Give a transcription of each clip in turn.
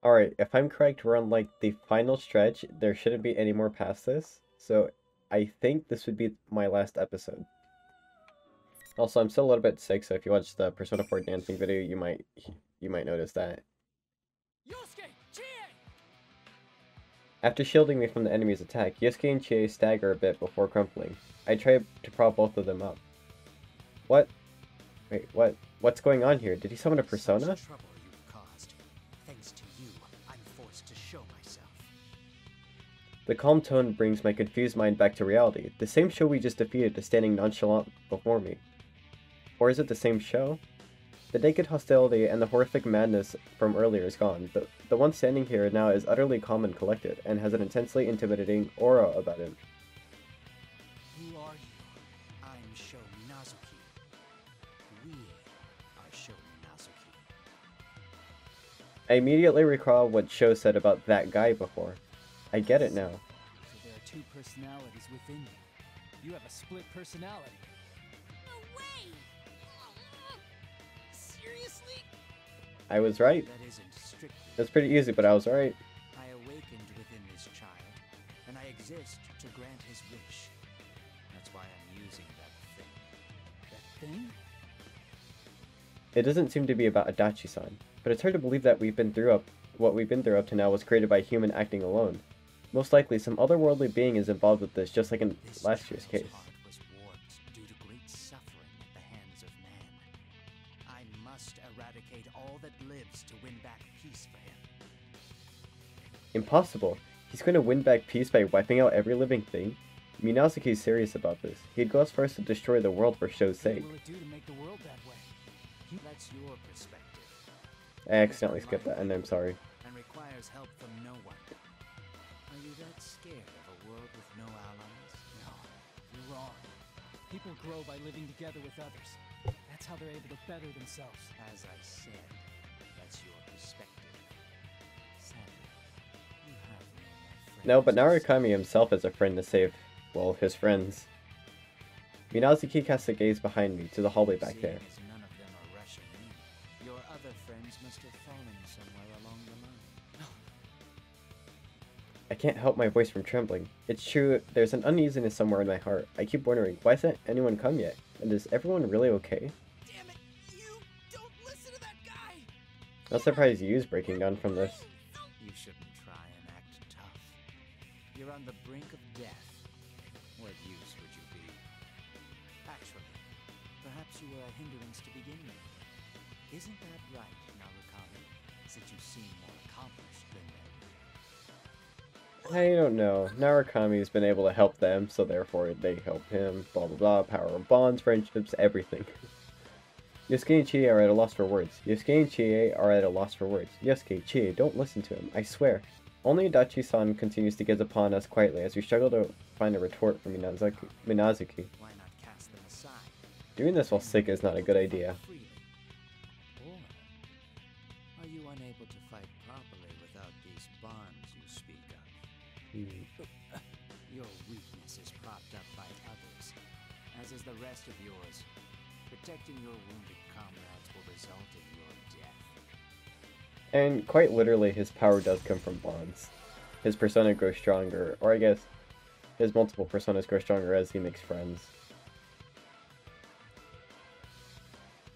Alright, if I'm correct, we're on like the final stretch. There shouldn't be any more past this. So I think this would be my last episode. Also, I'm still a little bit sick, so if you watch the Persona 4 dancing video, you might notice that. After shielding me from the enemy's attack, Yosuke and Chie stagger a bit before crumpling. I try to prop both of them up. What? Wait, what? What's going on here? Did he summon a persona? Thanks to you, I'm forced to show myself. The calm tone brings my confused mind back to reality. The same show we just defeated is standing nonchalant before me. Or is it the same show? The naked hostility and the horrific madness from earlier is gone. The one standing here now is utterly calm and collected, and has an intensely intimidating aura about him. Who are you? I'm Sho Minazuki. We are Sho Minazuki. I immediately recall what Sho said about that guy before. I get it now. So there are two personalities within you. You have a split personality. No way! Seriously? I was right. That isn't strictly. It's pretty easy, but I was right. I awakened within this child, and I exist to grant his wish. That's why I'm using that thing. That thing? It doesn't seem to be about Adachi-san, but it's hard to believe that what we've been through up to now was created by a human acting alone. Most likely, some otherworldly being is involved with this, just like in last year's case. Heart was warped due to great suffering at the hands of man. I must eradicate all that lives to win back peace for him. Impossible. He's going to win back peace by wiping out every living thing? Minazuki's serious about this. He'd go as far as to destroy the world for Sho's sake. What will it do to make the world that way? That's your perspective. I accidentally skipped that, and I'm sorry. And requires help from no one. Are you that scared of a world with no allies? No, you're wrong. People grow by living together with others. That's how they're able to better themselves. As I said, that's your perspective. Sadly, you have no more friends. No, but Narukami himself is a friend to save, well, his friends. Minazuki casts a gaze behind me to the hallway back there. Seeing as none of them are rushing in, your other friends must have fallen somewhere along the line. I can't help my voice from trembling. It's true, there's an uneasiness somewhere in my heart. I keep wondering, why hasn't anyone come yet? And is everyone really okay? Damn it! You don't listen to that guy! I'm surprised Yu's breaking down from this. You shouldn't try and act tough. You're on the brink of death. What use would you be? Actually, perhaps you were a hindrance to begin with. Isn't that right, Narukami? Since you seem more accomplished than them. I don't know. Narukami's been able to help them, so therefore they help him. Blah blah blah. Power of bonds, friendships, everything. Yosuke and Chie are at a loss for words. Yosuke and Chie are at a loss for words. Yosuke, Chie, don't listen to him. I swear. Only Adachi-san continues to gaze upon us quietly as we struggle to find a retort from Minazuki. Why not cast them aside? Doing this while sick is not a good idea. Freely. Or are you unable to fight properly without these bonds you speak of? Your weakness is propped up by others, as is the rest of yours. Protecting your wounded comrades will result in your death. And quite literally, his power does come from bonds. His persona grows stronger, or I guess his multiple personas grow stronger as he makes friends.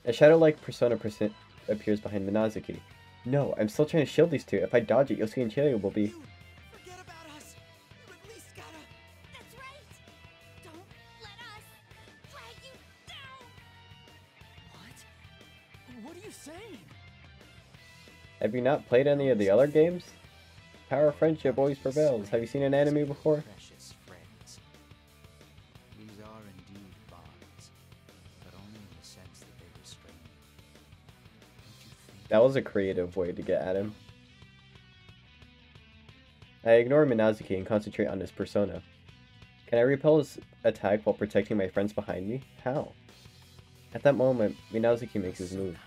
A shadow-like persona appears behind Minazuki. No, I'm still trying to shield these two. If I dodge it, Yosuke and Chie will be... Forget about us! You at least gotta... That's right! Don't let us drag you down! What? What are you saying? Have you not played any of the other games? Power of friendship always prevails. Have you seen an anime before? Precious friends. These are indeed bonds, but only in the sense that they restrain you. Don't you think? That was a creative way to get at him. I ignore Minazuki and concentrate on his persona. Can I repel his attack while protecting my friends behind me? How? At that moment, Minazuki makes his move.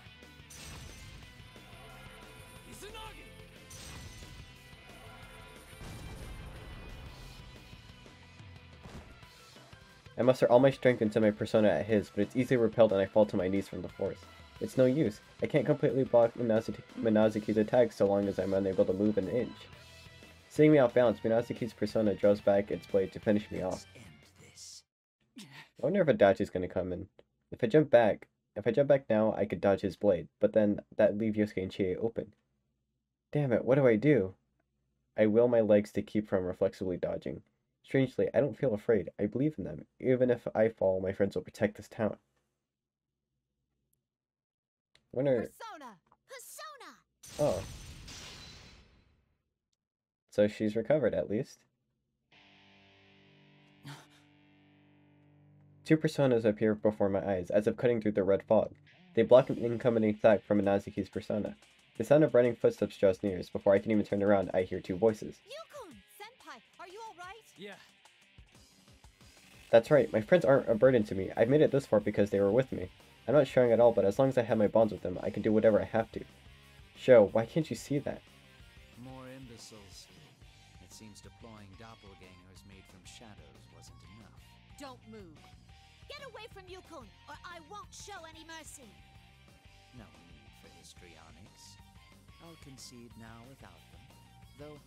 I muster all my strength into my persona at his, but it's easily repelled and I fall to my knees from the force. It's no use. I can't completely block Minazuki's attacks so long as I'm unable to move an inch. Seeing me off balance, Minazuki's persona draws back its blade to finish me off. Let's end this. I wonder if Adachi's gonna come in. If I jump back now, I could dodge his blade, but then that'd leave Yosuke and Chie open. Damn it, what do I do? I will my legs to keep from reflexively dodging. Strangely, I don't feel afraid. I believe in them. Even if I fall, my friends will protect this town. Wonder... Persona! Persona! Oh. So she's recovered, at least. Two personas appear before my eyes, as if cutting through the red fog. They block an incoming attack from Minazuki's persona. The sound of running footsteps draws near. Before I can even turn around, I hear two voices. Yukon! Senpai, are you alright? Yeah. That's right, my friends aren't a burden to me. I've made it this far because they were with me. I'm not showing at all, but as long as I have my bonds with them, I can do whatever I have to. Sho, why can't you see that? More imbeciles. It seems deploying doppelgangers made from shadows wasn't enough. Don't move. Get away from Yukon, or I won't show any mercy. No need for histrionics. I'll concede now without them. Though,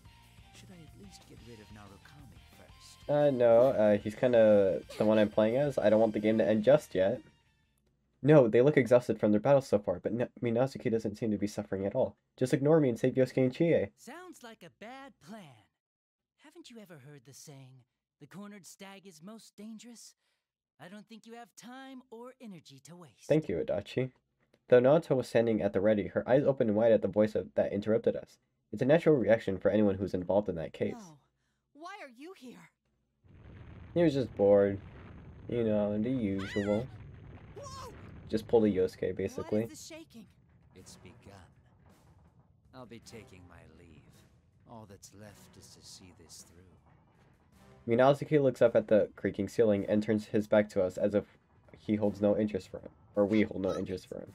should I at least get rid of Narukami first? No, he's kinda the one I'm playing as. I don't want the game to end just yet. No, they look exhausted from their battles so far, but Minazuki doesn't seem to be suffering at all. Just ignore me and save Yosuke and Chie. Sounds like a bad plan. Haven't you ever heard the saying, the cornered stag is most dangerous? I don't think you have time or energy to waste. Thank you, Adachi. Though Naoto was standing at the ready, her eyes opened wide at the voice that interrupted us. It's a natural reaction for anyone who's involved in that case. No. Why are you here? He was just bored. You know, the usual. Whoa! Just pulled a Yosuke, basically. What is the shaking? It's begun. I'll be taking my leave. All that's left is to see this through. Minazuki looks up at the creaking ceiling and turns his back to us as if he holds no interest for him. Or we hold no interest for him.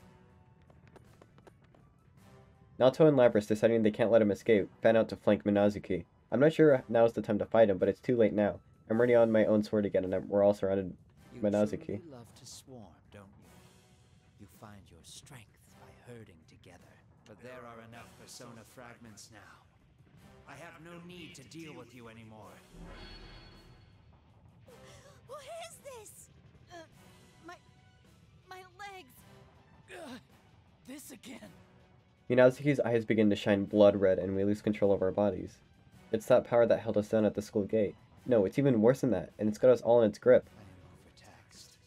Naoto and Lapras, deciding they can't let him escape, fan out to flank Minazuki. I'm not sure now's the time to fight him, but it's too late now. I'm already on my own sword again, and we're all surrounded. You Minazuki. truly love to swarm, don't you? You find your strength by herding together. But there are enough persona fragments now. I have no need to deal with you anymore. What is this? My legs. Ugh, this again. Minazuki's eyes begin to shine blood red, and we lose control of our bodies. It's that power that held us down at the school gate. No, it's even worse than that, and it's got us all in its grip. I am overtaxed.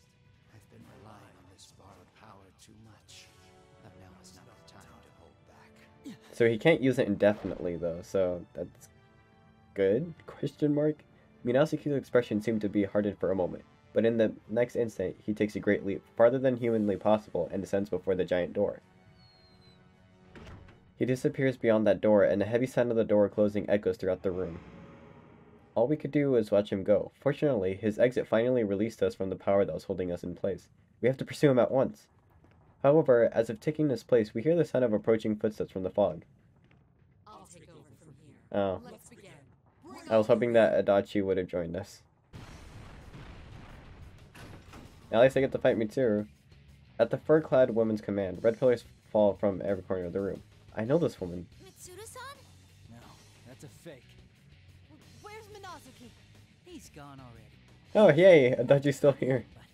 I've been relying on this borrowed power too much. I've now has not enough time to hold back. So he can't use it indefinitely, though, so that's good? Question mark? Minazuki's expression seemed to be hardened for a moment, but in the next instant, he takes a great leap, farther than humanly possible, and descends before the giant door. He disappears beyond that door, and the heavy sound of the door closing echoes throughout the room. All we could do was watch him go. Fortunately, his exit finally released us from the power that was holding us in place. We have to pursue him at once. However, as if taking this place, we hear the sound of approaching footsteps from the fog. I'll take over from here. Oh. Let's begin. I was hoping that Adachi would have joined us. At least I get to fight Mitsuru. At the fur-clad woman's command, red pillars fall from every corner of the room. I know this woman. Mitsuru-san? No, that's a fake. Where's Minazuki? He's gone already. Oh, yay! Adachi's still here. But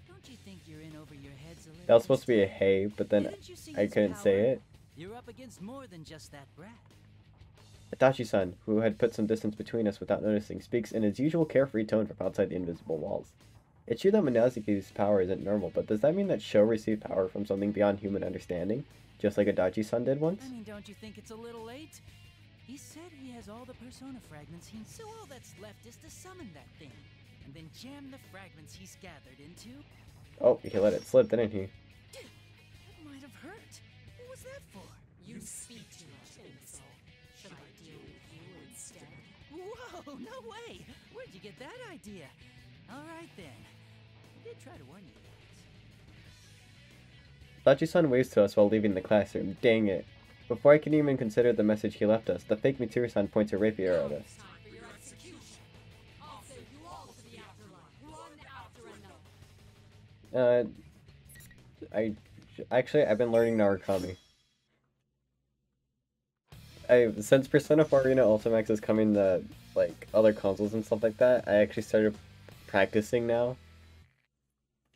don't you think you're in over your heads a little? That was supposed to be a hey, but then Didn't you see I his couldn't say power? it. You're up against more than just that brat. Adachi-san, who had put some distance between us without noticing, speaks in his usual carefree tone from outside the invisible walls. It's true that Minazuki's power isn't normal, but does that mean that Sho received power from something beyond human understanding? Just like Adachi-san did once? I mean, don't you think it's a little late? He said he has all the persona fragments so all that's left is to summon that thing, and then jam the fragments he's gathered into. Oh, he let it slip, didn't he? That might have hurt. What was that for? You speak too much, imbecile. Should I deal with you instead? Whoa, no way! Where'd you get that idea? All right then. I did try to warn you guys. Adachi-san waves to us while leaving the classroom. Dang it. Before I can even consider the message he left us, the fake Mitsuru-san points a rapier at us. Time for your execution. I'll send you all to the afterlife, one after another. Actually, I've been learning Narukami. Since Persona 4 Arena Ultimax is coming to like other consoles and stuff like that, I actually started practicing now.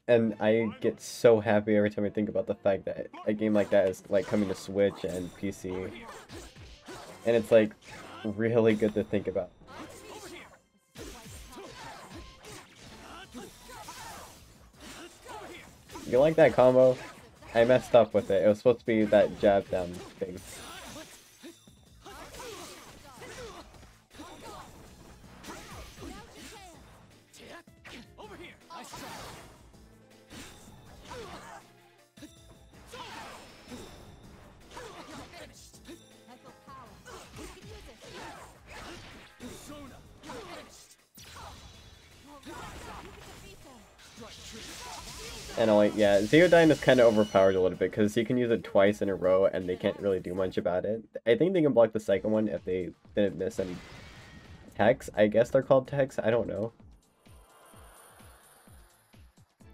And I get so happy every time I think about the fact that a game like that is like coming to Switch and PC. And it's like really good to think about. You like that combo? I messed up with it. It was supposed to be that jab down thing. And yeah, Zeodyne is kind of overpowered a little bit because you can use it twice in a row and they can't really do much about it. I think they can block the second one if they didn't miss any techs. I guess they're called techs, I don't know.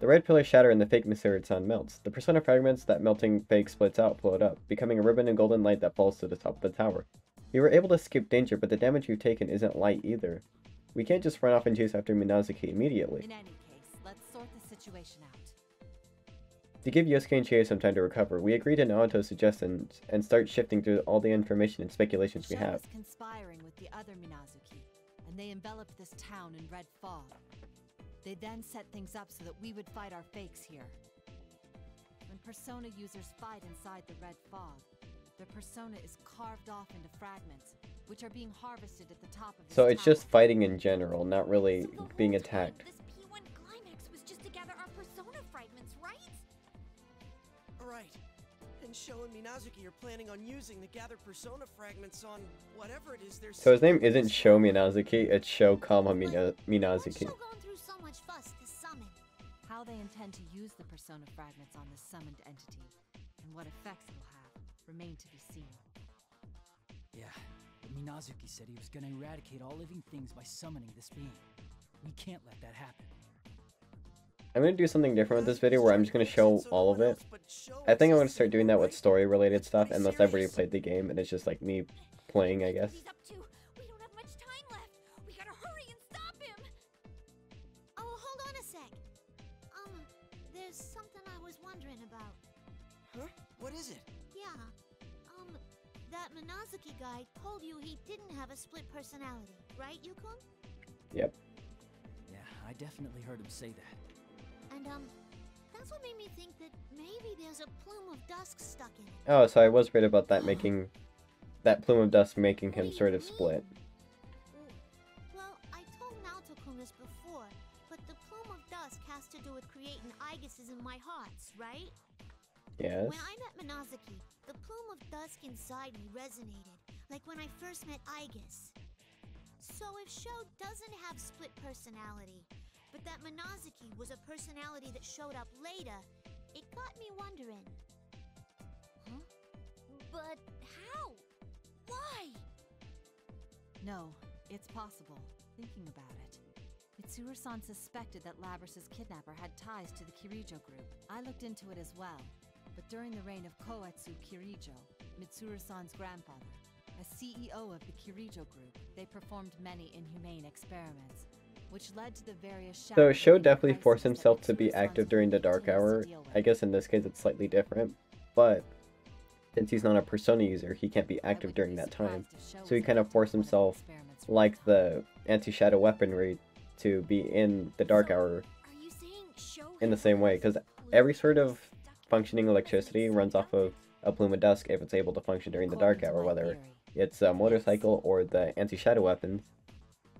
The red pillars shatter and the fake Mitsuru-san melts. The Persona fragments that melting fake splits out float up, becoming a ribbon of golden light that falls to the top of the tower. We were able to escape danger, but the damage we've taken isn't light either. We can't just run off and chase after Minazuki immediately. In any case, let's sort the situation out. To give Yosuke and Chie some time to recover, we agreed to Naoto's suggestions and start shifting through all the information and speculations we have. was conspiring with the other Minazuki, and they enveloped this town in red fog. They then set things up so that we would fight our fakes here. When Persona users fight inside the red fog, their persona is carved off into fragments, which are being harvested at the top of this So it's tower. just fighting in general, not really So the being whole time, attacked. This P1 climax was just to gather our persona fragments, right? Right. And Sho and Minazuki are planning on using the gathered persona fragments on whatever it is they're So his name summoning isn't this Sho time. Minazuki, it's Sho, What's Minazuki. Sho going through so much fuss to summon? How they intend to use the persona fragments on this summoned entity, and what effects it'll have, remain to be seen. Yeah, but Minazuki said he was gonna eradicate all living things by summoning this being. We can't let that happen. I'm going to do something different with this video where I'm just going to show all of it. I think I'm going to start doing that with story related stuff unless I've already played the game and it's just like me playing, I guess. He's up to? We don't have much time left. We gotta hurry and stop him. Oh, hold on a sec. There's something I was wondering about. Huh? What is it? Yeah. That Minazuki guy told you he didn't have a split personality, right, Yukon? Yep. Yeah, I definitely heard him say that. And, that's what made me think that maybe there's a plume of dusk stuck in it. Oh, so I was right about that making... that plume of dust making him sort of split. Well, I told Naoto-kun this before, but the plume of dusk has to do with creating Igises in my hearts, right? Yes. When I met Minazuki, the plume of dusk inside me resonated, like when I first met Igis. So if Sho doesn't have split personality, but that Minazuki was a personality that showed up later, it got me wondering. Huh? But how? Why? No, it's possible. Thinking about it. Mitsuru-san suspected that Labrys' kidnapper had ties to the Kirijo group. I looked into it as well. But during the reign of Koetsu Kirijo, Mitsuru-san's grandfather, as CEO of the Kirijo group, they performed many inhumane experiments, which led to the various So Sho shadow-related definitely forced crises himself that to be Mitsuru-san's active during the group dark continues to hour. deal with. I guess in this case it's slightly different, but since he's not a persona user, he can't be I active wouldn't during be that time. surprised if Sho So he was kind of involved forced in one of the himself, experiments like right now. the anti-shadow weaponry, to be in the dark hour Are you saying Sho in the had same way, because every sort of functioning electricity runs off of a plume of dusk if it's able to function during the dark According to hour, my whether theory. it's a motorcycle or the anti-shadow weapons.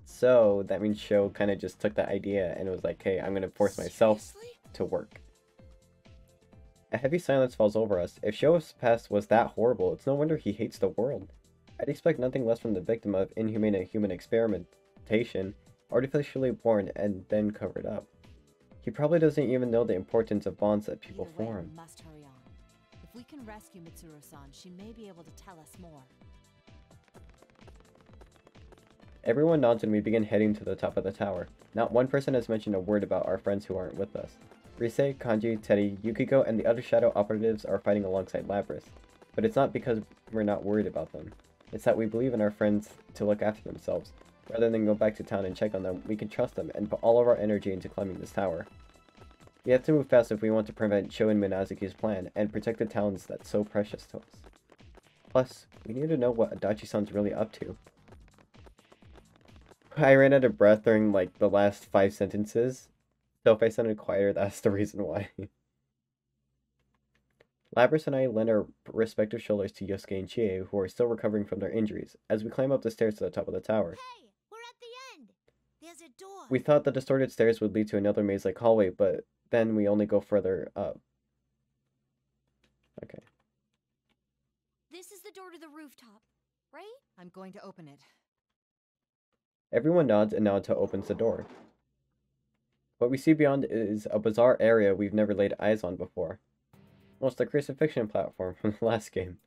So that means Sho kind of just took that idea and was like, hey, I'm going to force myself Seriously? to work. A heavy silence falls over us. If Sho's past was that horrible, it's no wonder he hates the world. I'd expect nothing less from the victim of inhumane human experimentation, artificially born and then covered up. He probably doesn't even know the importance of bonds that people Either way, form. we must hurry on. If we can rescue Mitsuru-san, she may be able to tell us more. Everyone nods and we begin heading to the top of the tower. Not one person has mentioned a word about our friends who aren't with us. Rise, Kanji, Teddy, Yukiko, and the other shadow operatives are fighting alongside Lapras. But it's not because we're not worried about them. It's that we believe in our friends to look after themselves. Rather than go back to town and check on them, we can trust them and put all of our energy into climbing this tower. We have to move fast if we want to prevent Sho and Minazuki's plan and protect the towns that's so precious to us. Plus, we need to know what Adachi-san's really up to. I ran out of breath during like the last 5 sentences, so if I sounded quieter, that's the reason why. Lapras and I lend our respective shoulders to Yosuke and Chie, who are still recovering from their injuries, as we climb up the stairs to the top of the tower. Hey, we're at the end. There's a door. We thought the distorted stairs would lead to another maze-like hallway, but then we only go further up. Okay. This is the door to the rooftop, right? I'm going to open it. Everyone nods and Naruto opens the door. What we see beyond is a bizarre area we've never laid eyes on before. Well, it's the crucifixion platform from the last game.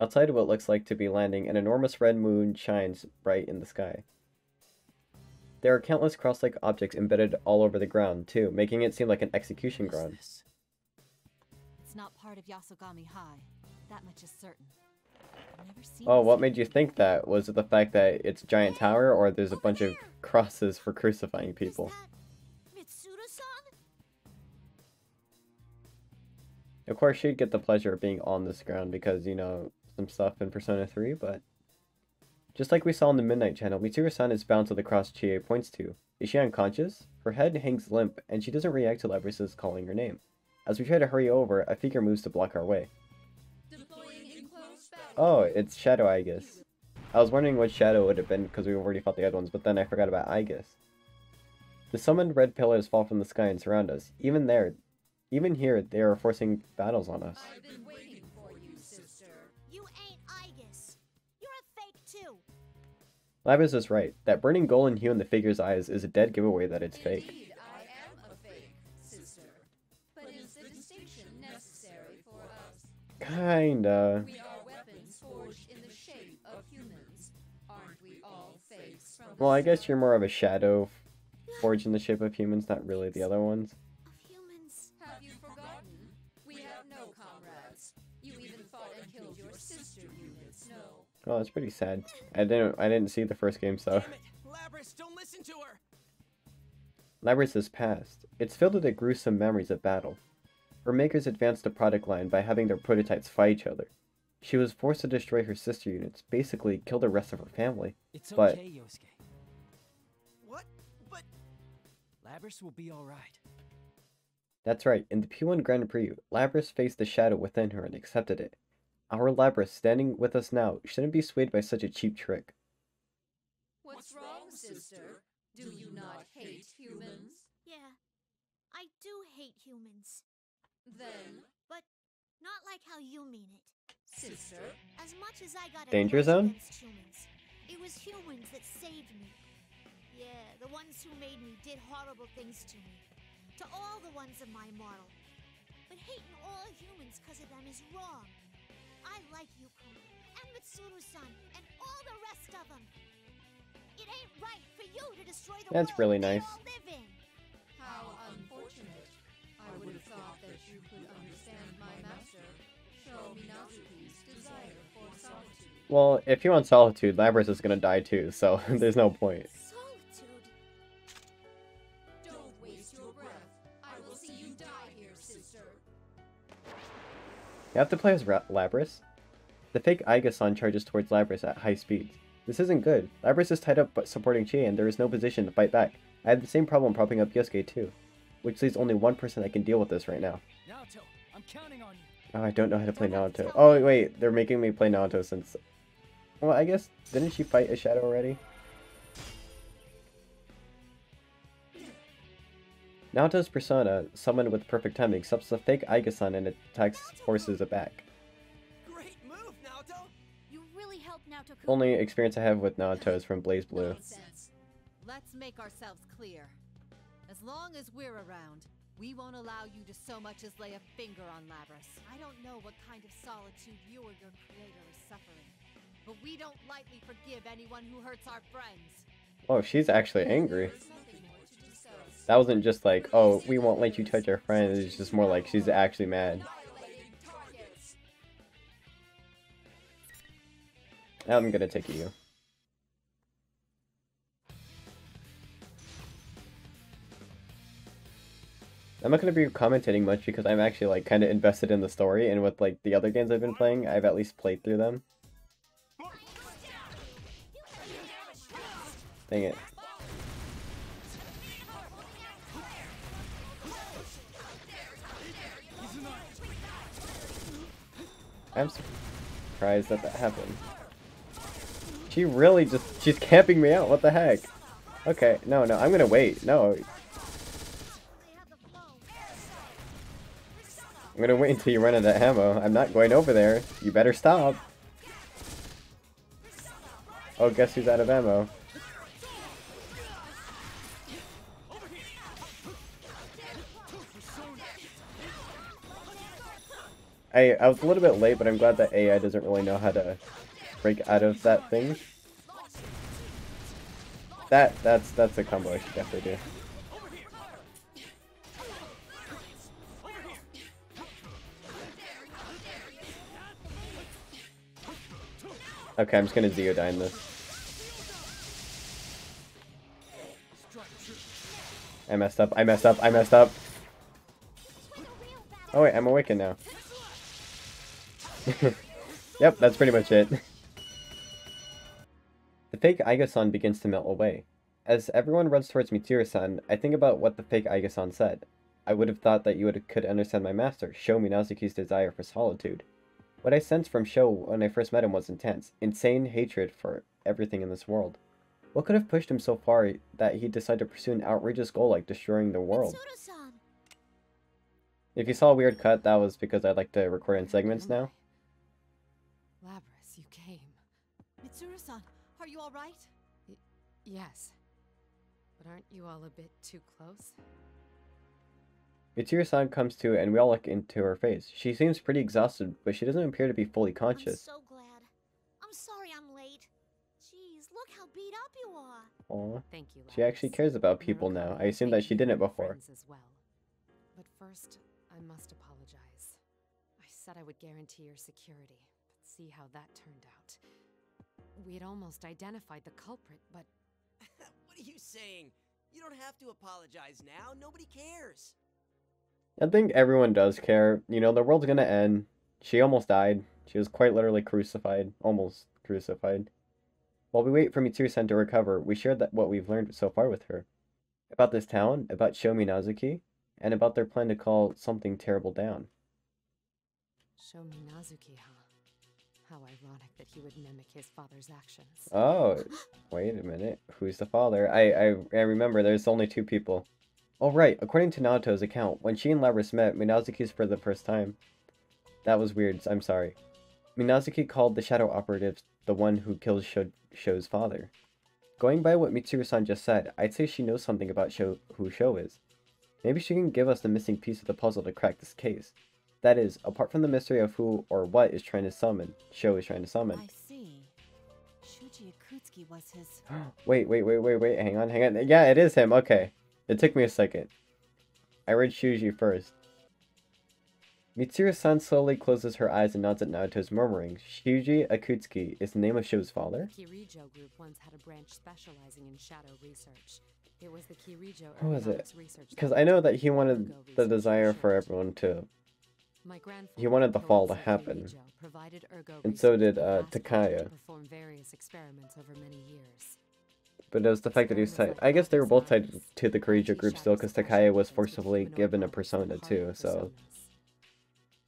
Outside of what looks like to be landing, an enormous red moon shines bright in the sky. There are countless cross-like objects embedded all over the ground, too, making it seem like an execution ground. It's not part of Yasogami High. That much is certain. I've never seen Oh, this what made you think that? Was it the fact that it's a giant tower, or there's a bunch of crosses for crucifying people? Is that Mitsuru-san? Of course, she'd get the pleasure of being on this ground because, you know, some stuff in Persona 3, but... Just like we saw in the Midnight Channel, Mitsuru-san is bound to the cross Chie points to. Is she unconscious? Her head hangs limp, and she doesn't react to Lapras' calling her name. As we try to hurry over, a figure moves to block our way. Oh, it's Shadow Aegis. I was wondering what Shadow would have been because we already fought the other ones, but then I forgot about Aegis. The summoned red pillars fall from the sky and surround us. Even here, they are forcing battles on us. I've been waiting for you, sister. You ain't Aegis. You're a fake too. Lapras is right. That burning golden hue in the figure's eyes is a dead giveaway that it's fake. Indeed, I am a fake, sister. But is the distinction necessary for us? Kinda. We are weapons forged in the shape of humans. Aren't we all fakes from Well, I guess you're more of a shadow forged in the shape of humans, not really the other ones. Of humans. Have you forgotten? We have no comrades. You even fought and killed your sister units, no. Oh, that's pretty sad. I didn't see the first game, so. Damn it! Lapras, don't listen to her! Lapras' past. It's filled with the gruesome memories of battle. Her makers advanced the product line by having their prototypes fight each other. She was forced to destroy her sister units, basically kill the rest of her family. It's But- okay, Yosuke. What? But Lapras will be alright. That's right, in the P1 Grand Prix, Lapras faced the shadow within her and accepted it. Our Lapras, standing with us now, shouldn't be swayed by such a cheap trick. What's wrong, sister? Do you not hate humans? Yeah. I do hate humans. Then, But not like how you mean it. sister, As much as I got a Danger grudge zone? against humans, it was humans that saved me. Yeah, the ones who made me did horrible things to me. To all the ones of my model. But hating all humans because of them is wrong. I like Yuko, and Mitsuru-san, and all the rest of them. It ain't right for you to destroy the That's world really they nice. all live in. how unfortunate. I would have thought that you could understand my master, Sho Minazuki's desire for solitude. Well, if you want solitude, Lapras is gonna die too, so there's no point. Solitude. Don't waste your breath. I will see you die here, sister. You have to play as Lapras. The fake Aegis-san charges towards Lapras at high speeds. This isn't good. Lapras is tied up but supporting Chie and there is no position to fight back. I have the same problem propping up Yosuke too. Which leaves only one person that can deal with this right now. Naoto, I'm counting on you. Oh, I don't know how to play Naruto. Oh, wait, they're making me play Naruto since... Well, I guess, didn't she fight a shadow already? Naruto's persona, summoned with perfect timing, subs the fake Aegis-san and attacks forces it back. great move, Naoto! You really helped Naoto. Only experience I have with Naruto is from Blaze Blue. Nonsense. Let's make ourselves clear. As long as we're around, we won't allow you to so much as lay a finger on Lapras. I don't know what kind of solitude you or your creator is suffering, but we don't lightly forgive anyone who hurts our friends. Oh, she's actually angry. There's nothing more to discuss. That wasn't just like, oh, we won't let you touch our friend. It's just more like she's actually mad. I'm gonna take you. I'm not gonna be commentating much because I'm actually like kind of invested in the story, and with like the other games I've been playing, I've at least played through them. Dang it. I'm surprised that happened. She really just, she's camping me out, what the heck? Okay, no, I'm gonna wait, no. I'm gonna wait until you run out of ammo. I'm not going over there. You better stop. Oh, guess who's out of ammo? I was a little bit late, but I'm glad that AI doesn't really know how to break out of that thing. That's a combo I should definitely do. Okay, I'm just gonna Zeodyne this. I messed up. Oh wait, I'm awakened now. Yep, that's pretty much it. The fake Aiga-san begins to melt away. As everyone runs towards Mitsuru-san, I think about what the fake Aiga-san said. I would have thought that you could understand my master, Sho Minazuki's desire for solitude. What I sensed from Sho when I first met him was intense, insane hatred for everything in this world. What could have pushed him so far that he decided to pursue an outrageous goal like destroying the world? Mitsuru-san. If you saw a weird cut, that was because I like to record in segments now. Labrys, you came. Mitsuru-san, are you alright? Yes. But aren't you all a bit too close? Mitsuru-san comes to and we all look into her face. She seems pretty exhausted, but she doesn't appear to be fully conscious. I'm so glad. I'm sorry I'm late. Jeez, look how beat up you are. Aw. Thank you, She actually cares about people now. I assumed that she didn't before. As well. But first, I must apologize. I said I would guarantee your security, but see how that turned out. We had almost identified the culprit, but... What are you saying? You don't have to apologize now. Nobody cares. I think everyone does care. You know, the world's gonna end. She almost died. She was quite literally crucified. Almost crucified. While we wait for Mitsuru-san to recover, we share what we've learned so far with her. About this town, about Sho Minazuki, and about their plan to call something terrible down. Sho Minazuki, huh? How ironic that he would mimic his father's actions. Oh, wait a minute. Who's the father? I remember there's only two people. Oh right, according to Naoto's account, when she and Labrys met Minazuki's for the first time. That was weird, I'm sorry. Minazuki called the Shadow Operatives the one who killed Sho's father. Going by what Mitsuru-san just said, I'd say she knows something about who Sho is. Maybe she can give us the missing piece of the puzzle to crack this case. That is, apart from the mystery of who or what is trying to summon, Sho is trying to summon. I see. Shuji Ikutsuki was his... Wait, hang on. Yeah, it is him, okay. It took me a second. I read Shuji first. Mitsuru-san slowly closes her eyes and nods at Naoto's murmuring. Shuji Ikutsuki is the name of Sho's father? The Kirijo group once had a branch specializing in shadow research. It was the Kirijo Who was it? research. Because I know that he wanted the desire for everyone to... He wanted the fall to happen. And so did Takaya. But it was the fact that he was tied. I guess they were both tied to the Kirijo group still, because Takaya was forcibly given a persona too, so...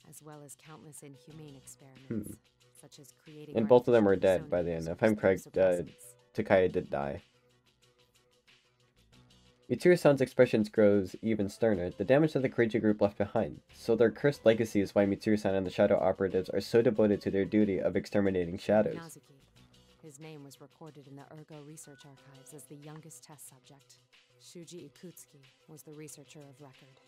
As well as countless inhumane experiments, such as creating... And both of them were dead by the end. If I'm correct, Takaya did die. Mitsuru-san's expression grows even sterner, the damage that the Kirijo group left behind. So their cursed legacy is why Mitsuru-san and the Shadow Operatives are so devoted to their duty of exterminating shadows. His name was recorded in the Ergo Research Archives as the youngest test subject. Shuji Ikutsuki was the researcher of record.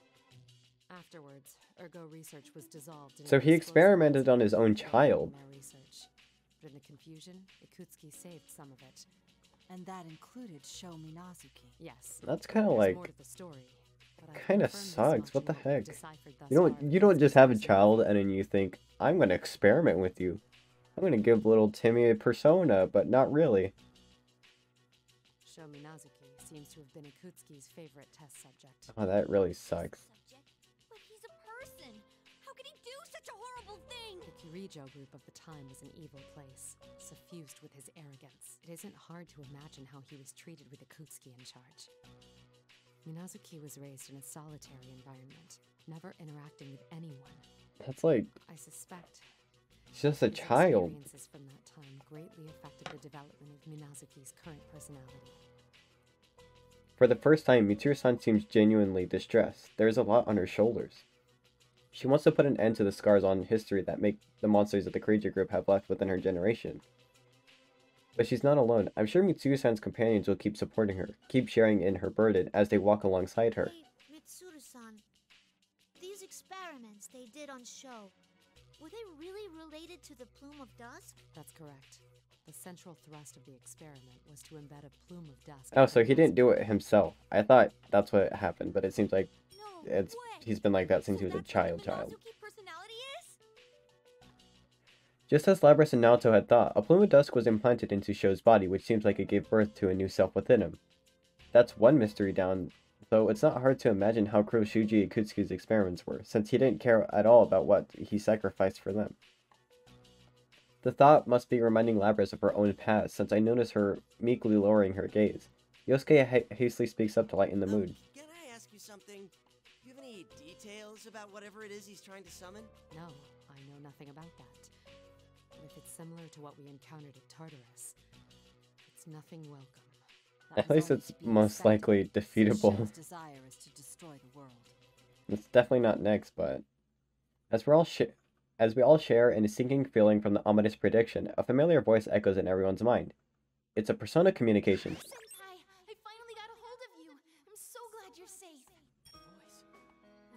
Afterwards, Ergo Research was dissolved. So he experimented on his own child. But in the confusion, Ikutsuki saved some of it. And that included Sho Minazuki. Yes. That's kind of there's like more to the story, but I kind of confirm this sucks. much What the in what we've heck? deciphered thus You far don't of just have a Mitsuru's child personality. and then you think I'm gonna experiment with you. I'm gonna give little Timmy a persona, but not really. Sho Minazuki seems to have been Ikutsuki's favorite test subject. Oh, that really sucks. Subject? But he's a person. How could he do such a horrible thing? The Kirijo group of the time was an evil place, suffused with his arrogance. It isn't hard to imagine how he was treated with Ikutsuki in charge. Minazuki was raised in a solitary environment, never interacting with anyone. That's like, I suspect he's just a his child. experiences from that time greatly affected the development of Minazuki's current personality. For the first time, Mitsuru-san seems genuinely distressed. There's a lot on her shoulders. She wants to put an end to the scars on history that make the monsters that the Kirijo group have left within her generation. But she's not alone. I'm sure Mitsuru-san's companions will keep supporting her, keep sharing in her burden as they walk alongside her. Hey, Mitsuru-san. These experiments they did on Sho, were they really related to the Plume of Dusk? That's correct. The central thrust of the experiment was to embed a plume of dust. Oh, so he didn't do it himself. I thought that's what happened, but it seems like No it's way. he's been like that since he So was a that's what child. Minazuki personality is? Just as Labras and Naoto had thought, a plume of dust was implanted into Sho's body, which seems like it gave birth to a new self within him. That's one mystery down, though it's not hard to imagine how cruel Shuji Ikutsuki's experiments were, since he didn't care at all about what he sacrificed for them. The thought must be reminding Labras of her own past, since I notice her meekly lowering her gaze. Yosuke hastily speaks up to lighten the mood. Can I ask you something? Do you have any details about whatever it is he's trying to summon? No, I know nothing about that. But if it's similar to what we encountered at Tartarus, it's nothing welcome. At least it's most likely defeatable. Sho's desire is to destroy the world. It's definitely not next, but as we all share in a sinking feeling from the ominous prediction, a familiar voice echoes in everyone's mind. It's a persona communication. Senpai, I finally got a hold of you. I'm so glad you're safe.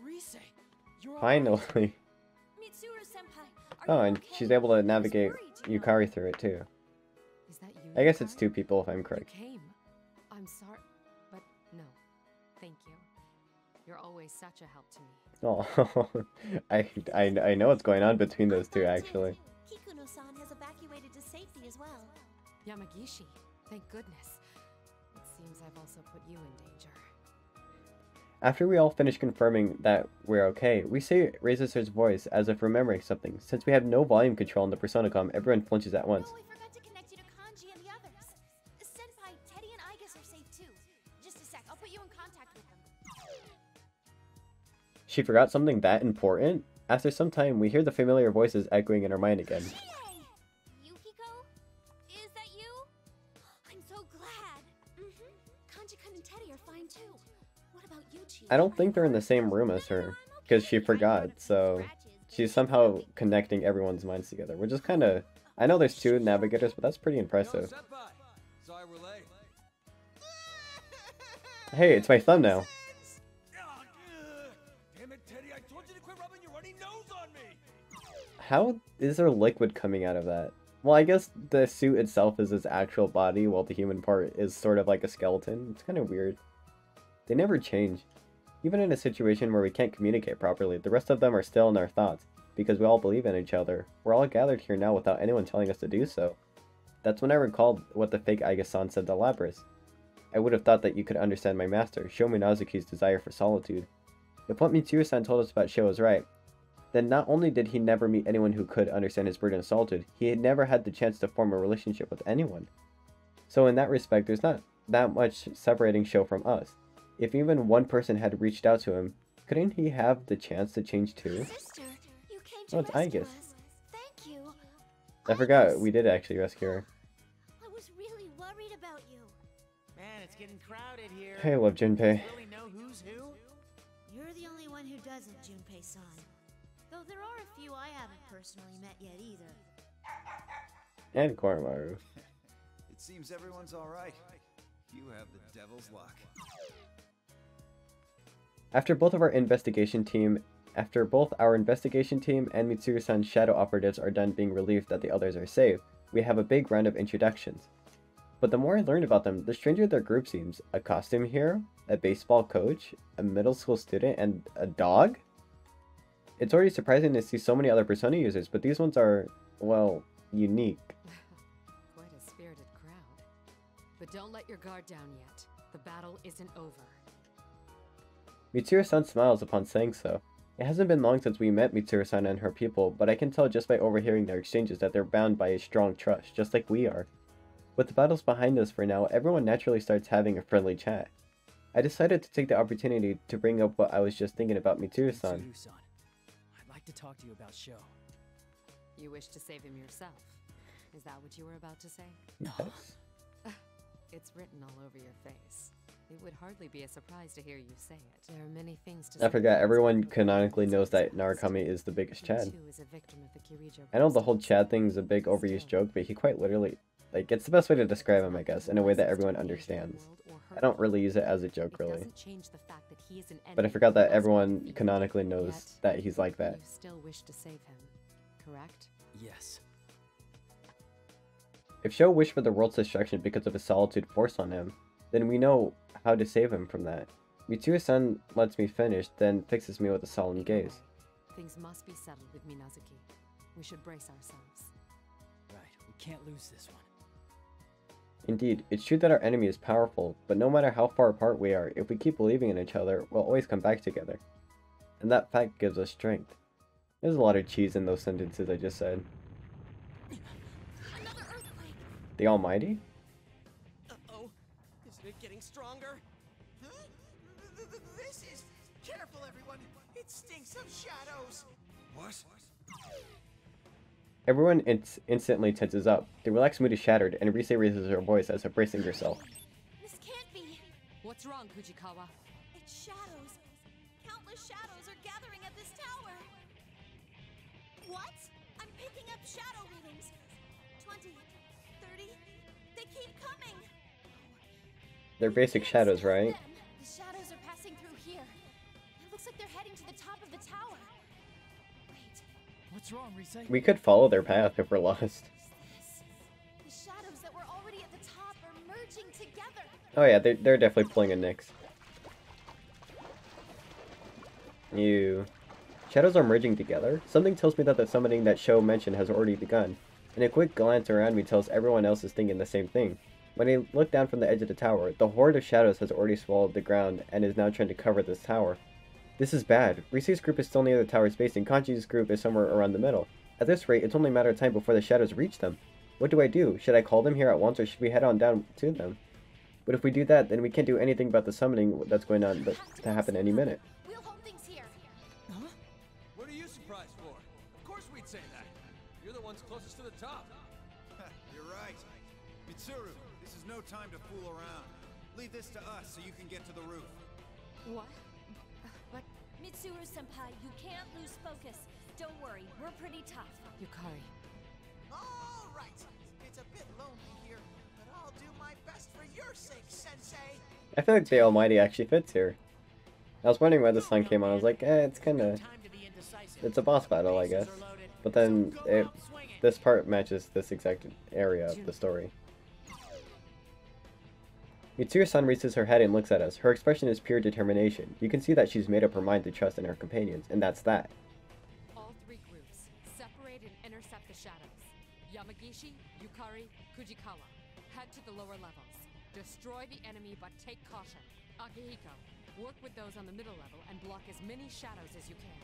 Rise, you're Finally. Mitsuru-senpai, Oh, are you and okay? she's able to I was navigate worried, you know. Yukari through it too. Is that you? I guess it's Yukari? two people if I'm correct. You came. I'm sorry, but no. Thank you. You're always such a help to me. Oh, I know what's going on between those two actually. Kikuno-san has evacuated to safety as well. Yamagishi, thank goodness. It seems I've also put you in danger. After we all finish confirming that we're okay, we say Razor's voice as if remembering something. Since we have no volume control in the Personacom, everyone flinches at once. Oh, I forgot to connect you to Kanji and the others. Senpai, Teddy and Igus are safe too. Just a sec, I'll put you in contact with them. She forgot something that important? After some time, we hear the familiar voices echoing in our mind again. Hey! Yukiko? Is that you? I'm so glad. Kanji-kun and Teddy are fine too. What about you two? I don't think they're in the same room as her, because she forgot, so she's somehow connecting everyone's minds together, which is kind of... I know there's two navigators, but that's pretty impressive. Sorry we're late. Hey, it's my thumbnail. Damn it, Teddy, I told you to quit rubbing your runny nose on me! How is there liquid coming out of that? Well, I guess the suit itself is his actual body, while the human part is sort of like a skeleton. It's kind of weird. They never change. Even in a situation where we can't communicate properly, the rest of them are still in our thoughts, because we all believe in each other. We're all gathered here now without anyone telling us to do so. That's when I recalled what the fake Aiga-san said to Labras. I would have thought that you could understand my master, Sho Minazuki's desire for solitude. If what Mitsuru-san told us about Sho is right, then not only did he never meet anyone who could understand his burden of solitude, he had never had the chance to form a relationship with anyone. So in that respect, there's not that much separating Sho from us. If even one person had reached out to him, couldn't he have the chance to change too? Sister, you came Oh, to it's rescue Igus. us. Thank you. I forgot, Igus. we did actually rescue her. I was really worried about you. Man, it's getting crowded here. I love Junpei. Really know who's who? You're the only one who doesn't, Junpei-san. Though there are a few I haven't personally met yet either. And Koromaru. It seems everyone's alright. You have the devil's luck. After both our investigation team and Mitsuru-san's shadow operatives are done being relieved that the others are safe, we have a big round of introductions. But the more I learned about them, the stranger their group seems. A costume hero, a baseball coach, a middle school student, and a dog? It's already surprising to see so many other Persona users, but these ones are, well, unique. Quite a spirited crowd. But don't let your guard down yet. The battle isn't over. Mitsuru-san smiles upon saying so. It hasn't been long since we met Mitsuru-san and her people, but I can tell just by overhearing their exchanges that they're bound by a strong trust, just like we are. With the battles behind us for now, everyone naturally starts having a friendly chat. I decided to take the opportunity to bring up what I was just thinking about Mitsuru-san. Mitsuru-san, I'd like to talk to you about Sho. You wish to save him yourself? Is that what you were about to say? Yes. It's written all over your face. It would hardly be a surprise to hear you say it. There are many things to I forgot, everyone canonically knows that Narukami is the biggest Chad. I know the whole Chad thing is a big overused joke, but he quite literally, like, it's the best way to describe him, I guess, in a way that everyone understands. I don't really use it as a joke, really. But I forgot that everyone canonically knows that he's like that. You still wish to save him, correct? Yes. If Sho wished for the world's destruction because of his solitude forced on him, then we know how to save him from that. Mitsuru-san lets me finish, then fixes me with a solemn gaze. Things must be settled with Minazuki. We should brace ourselves. Right, we can't lose this one. Indeed, it's true that our enemy is powerful, but no matter how far apart we are, if we keep believing in each other, we'll always come back together. And that fact gives us strength. There's a lot of cheese in those sentences I just said. Another earthquake! The Almighty? Uh-oh. Isn't it getting stronger? Huh? This is... Careful, everyone! It stinks of shadows! What? Everyone instantly tenses up. The relaxed mood is shattered, and Rise raises her voice as if bracing herself. This can't be. What's wrong, Fujikawa? It's shadows. Countless shadows are gathering at this tower. What? I'm picking up shadow readings. 20, 30. They keep coming. They're basic shadows, right? The shadows are passing through here. It looks like they're heading to the top of the tower. Wait. What's wrong, Rise? We could follow their path if we're lost. The shadows that were already at the top are merging together. Oh yeah, they're definitely pulling a Nyx. Shadows are merging together? Something tells me that the summoning that Sho mentioned has already begun. And a quick glance around me tells everyone else is thinking the same thing. When I look down from the edge of the tower, the horde of shadows has already swallowed the ground and is now trying to cover this tower. This is bad. Rise's group is still near the tower's base and Kanji's group is somewhere around the middle. At this rate, it's only a matter of time before the shadows reach them. What do I do? Should I call them here at once or should we head on down to them? But if we do that, then we can't do anything about the summoning that's going on to happen any minute. We'll hold things here. Huh? What are you surprised for? Of course we'd say that. You're the ones closest to the top. You're right. Mitsuru, this is no time to fool around. Leave this to us so you can get to the roof. What? But Mitsuru-senpai, you can't lose focus. Don't worry, we're pretty tough. Yukari. All right. It's a bit lonely here, but I'll do my best for your sake, Sensei. I feel like the Almighty actually fits here. I was wondering why this song came on. I was like, it's kinda... It's a boss battle, I guess. But then this part matches this exact area of the story. Mitsuru-san raises her head and looks at us. Her expression is pure determination. You can see that she's made up her mind to trust in her companions, and that's that. All three groups, separate and intercept the shadows. Yamagishi, Yukari, Fujikawa. Head to the lower levels. Destroy the enemy, but take caution. Akihiko, work with those on the middle level and block as many shadows as you can.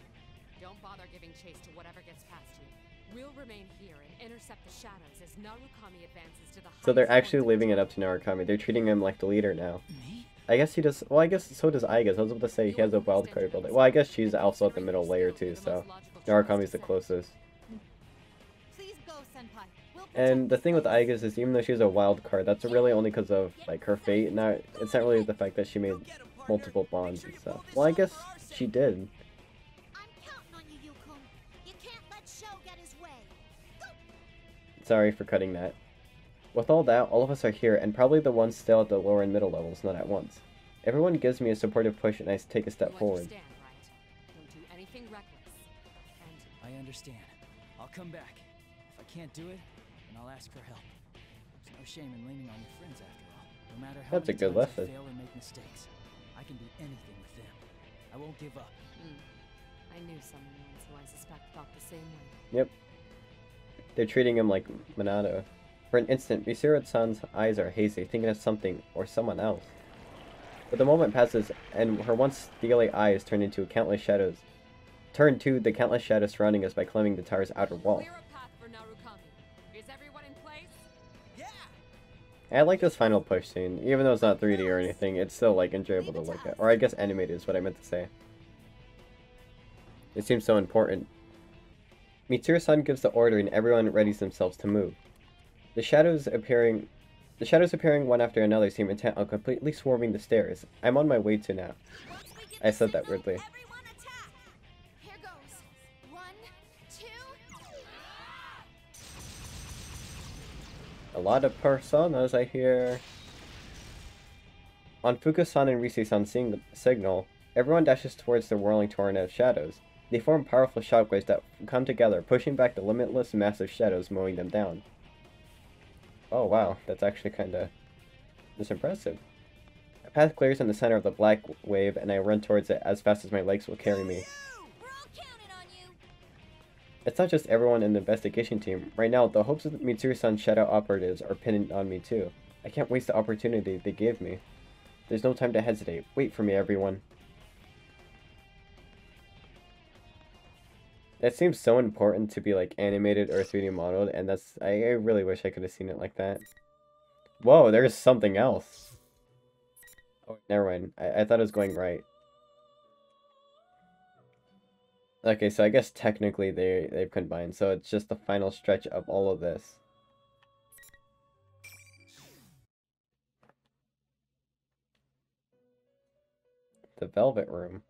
Don't bother giving chase to whatever gets past you. We'll remain here and intercept the shadows as Narukami advances to the So they're actually leaving it up to Narukami. They're treating him like the leader now. Me? I guess he does... Well, I guess so does Aigus. I was about to say he has a wild card ability. Well, I guess she's also at the middle layer too, so... Narukami's the closest. Please go, Senpai. We'll And the thing with Aigus is even though she's a wild card, that's really only because of, like, her fate. Not, it's not really the fact that she made multiple bonds and stuff. Well, I guess she did. I'm counting on you, Yukon. You can't let Sho get his way. Go! Sorry for cutting that. With all that, all of us are here, and probably the ones still at the lower and middle levels, not at once. Everyone gives me a supportive push and I take a step You forward. understand, right? Don't do anything reckless. And I understand. I'll come back. If I can't do it, then I'll ask for help. There's no no shame in leaning on your friends after all. No matter how That's a many good times lesson. you fail or make mistakes. I can be anything with them. I won't give up. I knew someone once who I suspect felt the same way. Yep. They're treating him like Minato. For an instant, Mitsuru-san's eyes are hazy, thinking of something or someone else. But the moment passes, and her once steely eyes turn to the countless shadows surrounding us by climbing the tower's outer wall. Clear a path for Narukami. Is everyone in place? Yeah! I like this final push scene, even though it's not 3D or anything, it's still like enjoyable to look at. Or I guess animated is what I meant to say. It seems so important. Mitsuru-san gives the order and everyone readies themselves to move. The shadows appearing one after another seem intent on completely swarming the stairs. I'm on my way to now. I said that weirdly. Everyone attack! Here goes. 1, 2. A lot of personas I hear. On Fuka-san and Rise-san seeing the signal, everyone dashes towards the whirling torrent of shadows. They form powerful shockwaves that come together, pushing back the limitless massive shadows, mowing them down. Oh wow, that's actually kinda... that's impressive. A path clears in the center of the black wave, and I run towards it as fast as my legs will carry me. We're all counting on you. It's not just everyone in the investigation team. Right now, the hopes of Mitsuru-san's shadow operatives are pinned on me too. I can't waste the opportunity they gave me. There's no time to hesitate. Wait for me, everyone. That seems so important to be like animated or 3D modeled, and that's I really wish I could have seen it like that. Whoa, there's something else. Oh, never mind. I thought it was going right. Okay, so I guess technically they've combined, so it's just the final stretch of all of this. The Velvet Room.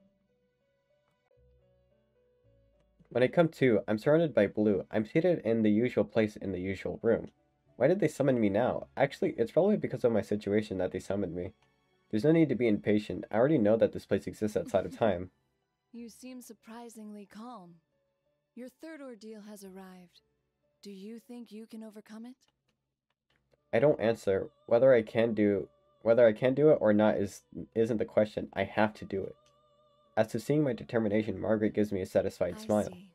When I come to, I'm surrounded by blue. I'm seated in the usual place in the usual room. Why did they summon me now? Actually, it's probably because of my situation that they summoned me. There's no need to be impatient. I already know that this place exists outside of time. You seem surprisingly calm. Your third ordeal has arrived. Do you think you can overcome it? I don't answer. Whether I can do it or not isn't the question. I have to do it. As to seeing my determination, Margaret gives me a satisfied smile. I see.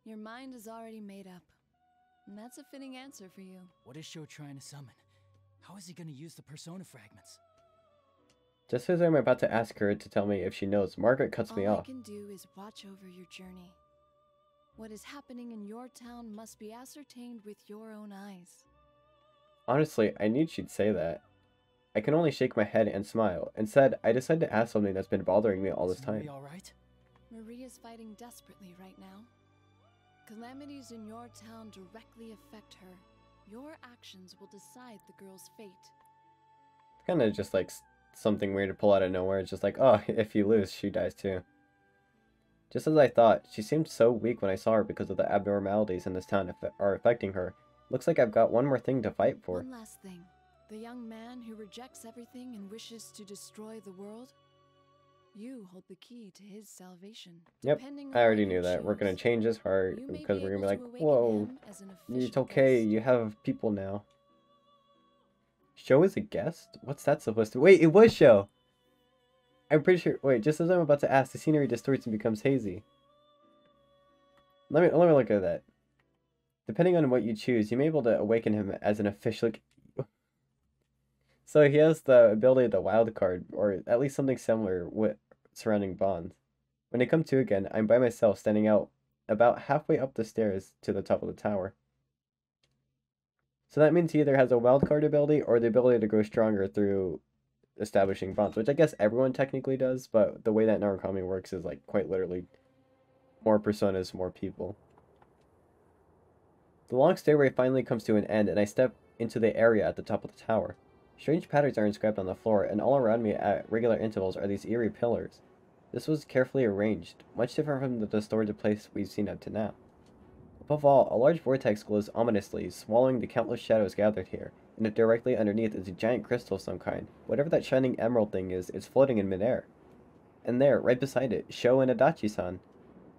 Your mind is already made up. And that's a fitting answer for you. What is Sho trying to summon? How is he going to use the persona fragments? Just as I'm about to ask her to tell me if she knows, Margaret cuts me All I off. can do is watch over your journey. What is happening in your town must be ascertained with your own eyes. Honestly, I knew she'd say that. I can only shake my head and smile. Instead, I decide to ask something that's been bothering me all this Is Marie time. all right? Marie is fighting desperately right now. Calamities in your town directly affect her. Your actions will decide the girl's fate. It's kind of just like something weird to pull out of nowhere. It's just like, oh, if you lose, she dies too. Just as I thought, she seemed so weak when I saw her because of the abnormalities in this town are affecting her. Looks like I've got one more thing to fight for. One last thing. The young man who rejects everything and wishes to destroy the world? You hold the key to his salvation. Yep, I already knew that. We're gonna change his heart because we're gonna be like, whoa, it's okay, you have people now. Sho is a guest? What's that supposed to... Wait, it was Sho! I'm pretty sure... Wait, just as I'm about to ask, the scenery distorts and becomes hazy. Let me look at that. Depending on what you choose, you may be able to awaken him as an official... So he has the ability of the wild card, or at least something similar with surrounding bonds. When I come to again, I'm by myself, standing out about halfway up the stairs to the top of the tower. So that means he either has a wild card ability or the ability to grow stronger through establishing bonds, which I guess everyone technically does, but the way that Narukami works is like quite literally more personas, more people. The long stairway finally comes to an end, and I step into the area at the top of the tower. Strange patterns are inscribed on the floor, and all around me at regular intervals are these eerie pillars. This was carefully arranged, much different from the distorted place we've seen up to now. Above all, a large vortex glows ominously, swallowing the countless shadows gathered here, and directly underneath is a giant crystal of some kind. Whatever that shining emerald thing is, it's floating in midair. And there, right beside it, Sho and Adachi-san.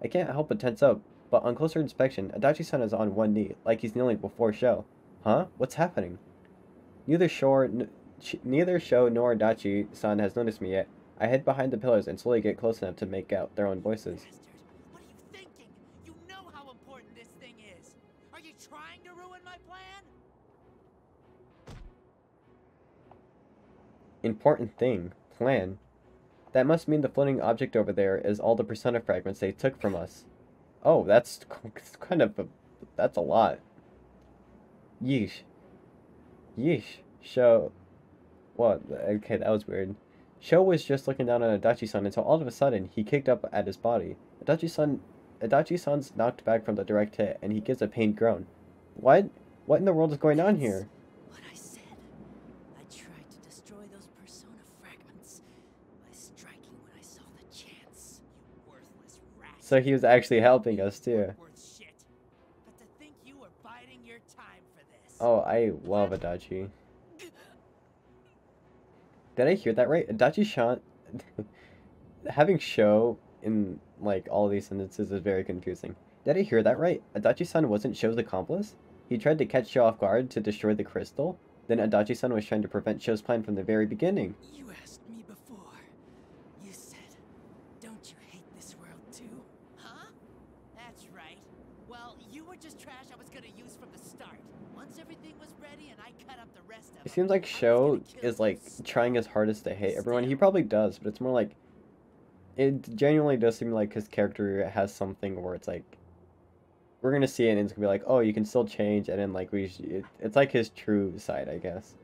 I can't help but tense up, but on closer inspection, Adachi-san is on one knee, like he's kneeling before Sho. Huh? What's happening? Neither Sho nor Adachi-san has noticed me yet. I hide behind the pillars and slowly get close enough to make out their own voices. Bastard, what are you thinking? You know how important this thing is. Are you trying to ruin my plan? Important thing. Plan. That must mean the floating object over there is all the persona fragments they took from us. Oh, that's kind of that's a lot. Yeesh. Yeesh. Sho. What? Okay, that was weird. Sho was just looking down on Adachi-san until all of a sudden he kicked up at his body. Adachi-san's knocked back from the direct hit and he gives a pained groan. What? What in the world is going on here? What I said. I tried to destroy those persona fragments by striking when I saw the chance. You worthless rat. So he was actually helping us too. Worth shit. But to think you were biding your time for this. Oh, I love Adachi. Did I hear that right? Adachi-san... Having Sho in, like, all these sentences is very confusing. Did I hear that right? Adachi-san wasn't Sho's accomplice? He tried to catch Sho off guard to destroy the crystal? Then Adachi-san was trying to prevent Sho's plan from the very beginning. You asked me before. You said, don't you hate this world too? Huh? That's right. Well, you were just trash I was gonna use from the start. Once everything was ready and I cut up the rest of It seems like Sho is, like, trying his hardest to hate everyone. He probably does, but it's more like... It genuinely does seem like his character has something where it's like... We're gonna see it and it's gonna be like, oh, you can still change, and then, like, it's like his true side, I guess.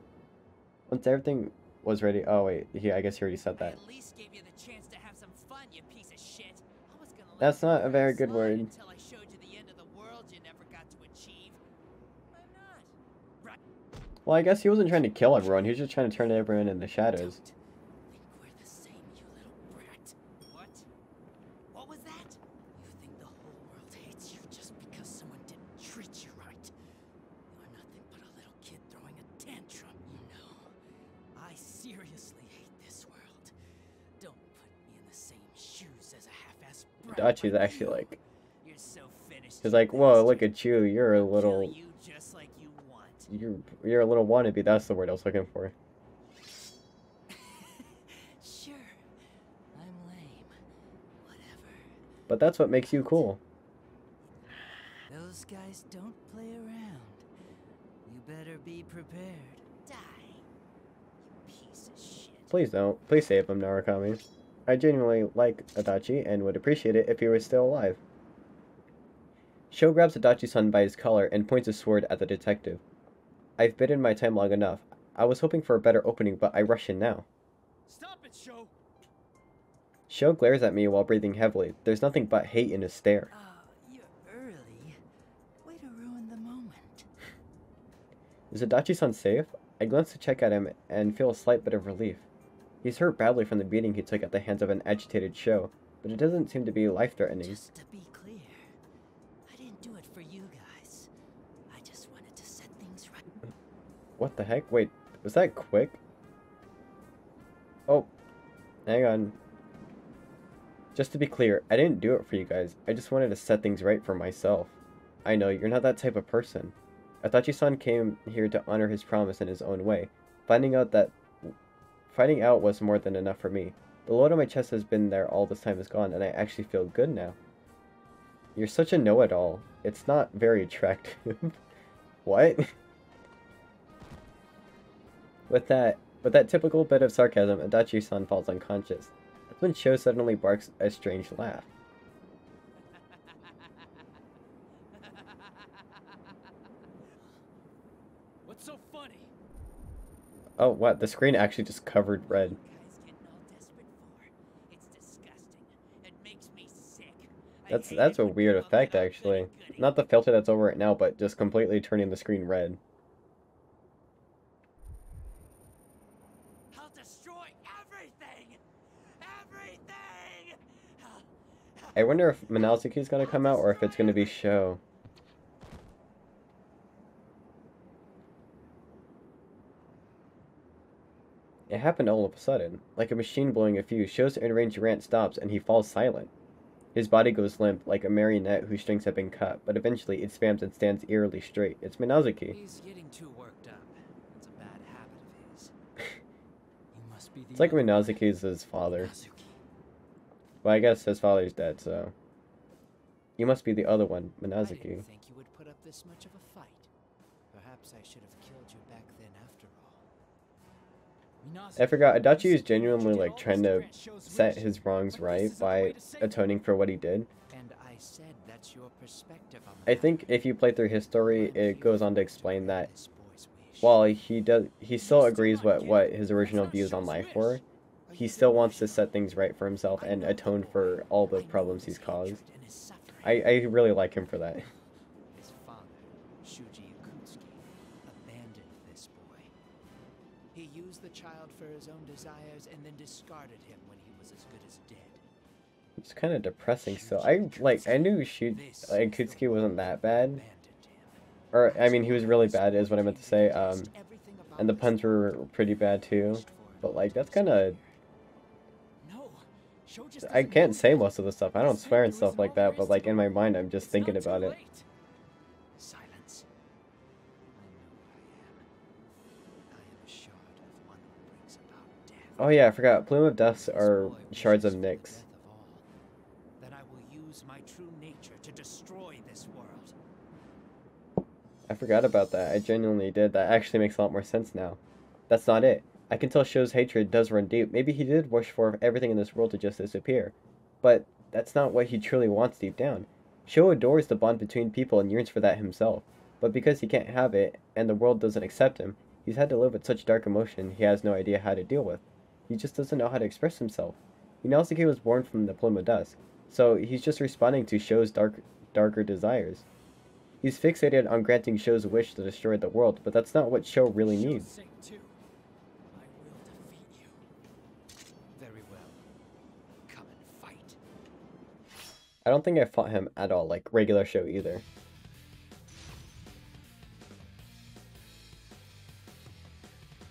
Once everything was ready... Oh, wait, I guess he already said that. At least gave you the chance to have some fun, you piece of shit. I was gonna let That's you not a very good slide word. until I showed you the end of the world you never got to achieve. I'm not. Right. Well, I guess he wasn't trying to kill everyone. He was just trying to turn everyone into shadows. Don't think we're the same, you little brat. What? What was that? You think the whole world hates you just because someone didn't treat you right? You're nothing but a little kid throwing a tantrum. No, I seriously hate this world. Don't put me in the same shoes as a half-ass brat. Adachi's like actually you. like... You're so finished. He's you like, whoa, bastard. look at you. You're a Kill little... you just like you want. You're a little wannabe. That's the word I was looking for. Sure, I'm lame. Whatever. But that's what makes you cool. Those guys don't play around. You better be prepared. Die, you piece of shit. Please don't. Please save him, Narukami. I genuinely like Adachi and would appreciate it if he was still alive. Sho grabs Adachi-san by his collar and points his sword at the detective. I've bidden my time long enough. I was hoping for a better opening, but I rush in now. Stop it, Sho! Sho glares at me while breathing heavily. There's nothing but hate in his stare. Oh, you're early. Way to ruin the moment. Is Adachi-san safe? I glance to check at him and feel a slight bit of relief. He's hurt badly from the beating he took at the hands of an agitated Sho, but it doesn't seem to be life-threatening. Just to be clear, I didn't do it for you guys. I just wanted to set things right. What the heck? Wait, was that quick? Oh, hang on. Just to be clear, I didn't do it for you guys. I just wanted to set things right for myself. I know, you're not that type of person. Adachi-san came here to honor his promise in his own way. Finding out was more than enough for me. The load on my chest has been there all this time is gone, and I actually feel good now. You're such a know-it-all. It's not very attractive. What? With that typical bit of sarcasm, Adachi-san falls unconscious. That's when Sho suddenly barks a strange laugh. What's so funny? Oh, what? The screen actually just covered red. Guys getting all desperate for. It's disgusting. It makes me sick. That's a weird effect, actually. Not the filter that's over it now, but just completely turning the screen red. I'll destroy everything! Everything! I wonder if Minazuki's gonna come out, or if it's gonna be Sho. It happened all of a sudden. Like a machine blowing a fuse, Sho's in-range rant stops and he falls silent. His body goes limp, like a marionette whose strings have been cut, but eventually it spams and stands eerily straight. It's Minazuki. He's getting too worked up. It's a bad must be the It's like other one. Minazuki's his father. Minazuki. Well, I guess his father's dead, so... You must be the other one, I Minazuki. didn't think you would put up this much of a fight. Perhaps I should have killed you back then after all. I forgot, Adachi is genuinely like trying to set his wrongs right by atoning for what he did. And I said that's your perspective on I think if you play through his story, it goes on to explain that this boy's wish. while he still agrees with what his original views on life were, he still wants to set things right for himself and atone for all the problems he's caused. And his suffering. I really like him for that. His father, Shuji Yakutsuki, abandoned this boy. He used the child for his own desires and then discarded him when he was as good as dead. It's kind of depressing still. I knew Akutsuki wasn't that bad. Abandoned him. Or, I mean, he was really bad is what I meant to say. And the puns were pretty bad too. But like, that's kind of... No. Sho just I doesn't can't know say that. most of the stuff. I don't swear and stuff like that, but like in my mind, I'm just thinking It's not about too it. late. Silence. I know who I am. I am a shard of one who brings about death. Oh yeah, I forgot. Plume of Dust This are boy shards of wishes for the Nyx. death of all. Then I will use my true nature to destroy this world. I forgot about that. I genuinely did. That actually makes a lot more sense now. That's not it. I can tell Sho's hatred does run deep. Maybe he did wish for everything in this world to just disappear. But that's not what he truly wants deep down. Sho adores the bond between people and yearns for that himself. But because he can't have it, and the world doesn't accept him, he's had to live with such dark emotion he has no idea how to deal with. He just doesn't know how to express himself. Minazuki was born from the Plume of Dust, so he's just responding to Sho's darker desires. He's fixated on granting Sho's wish to destroy the world, but that's not what Sho really For Sho's needs. sake, too. I will defeat you. Very well. Come and fight. I don't think I fought him at all, like regular Sho either.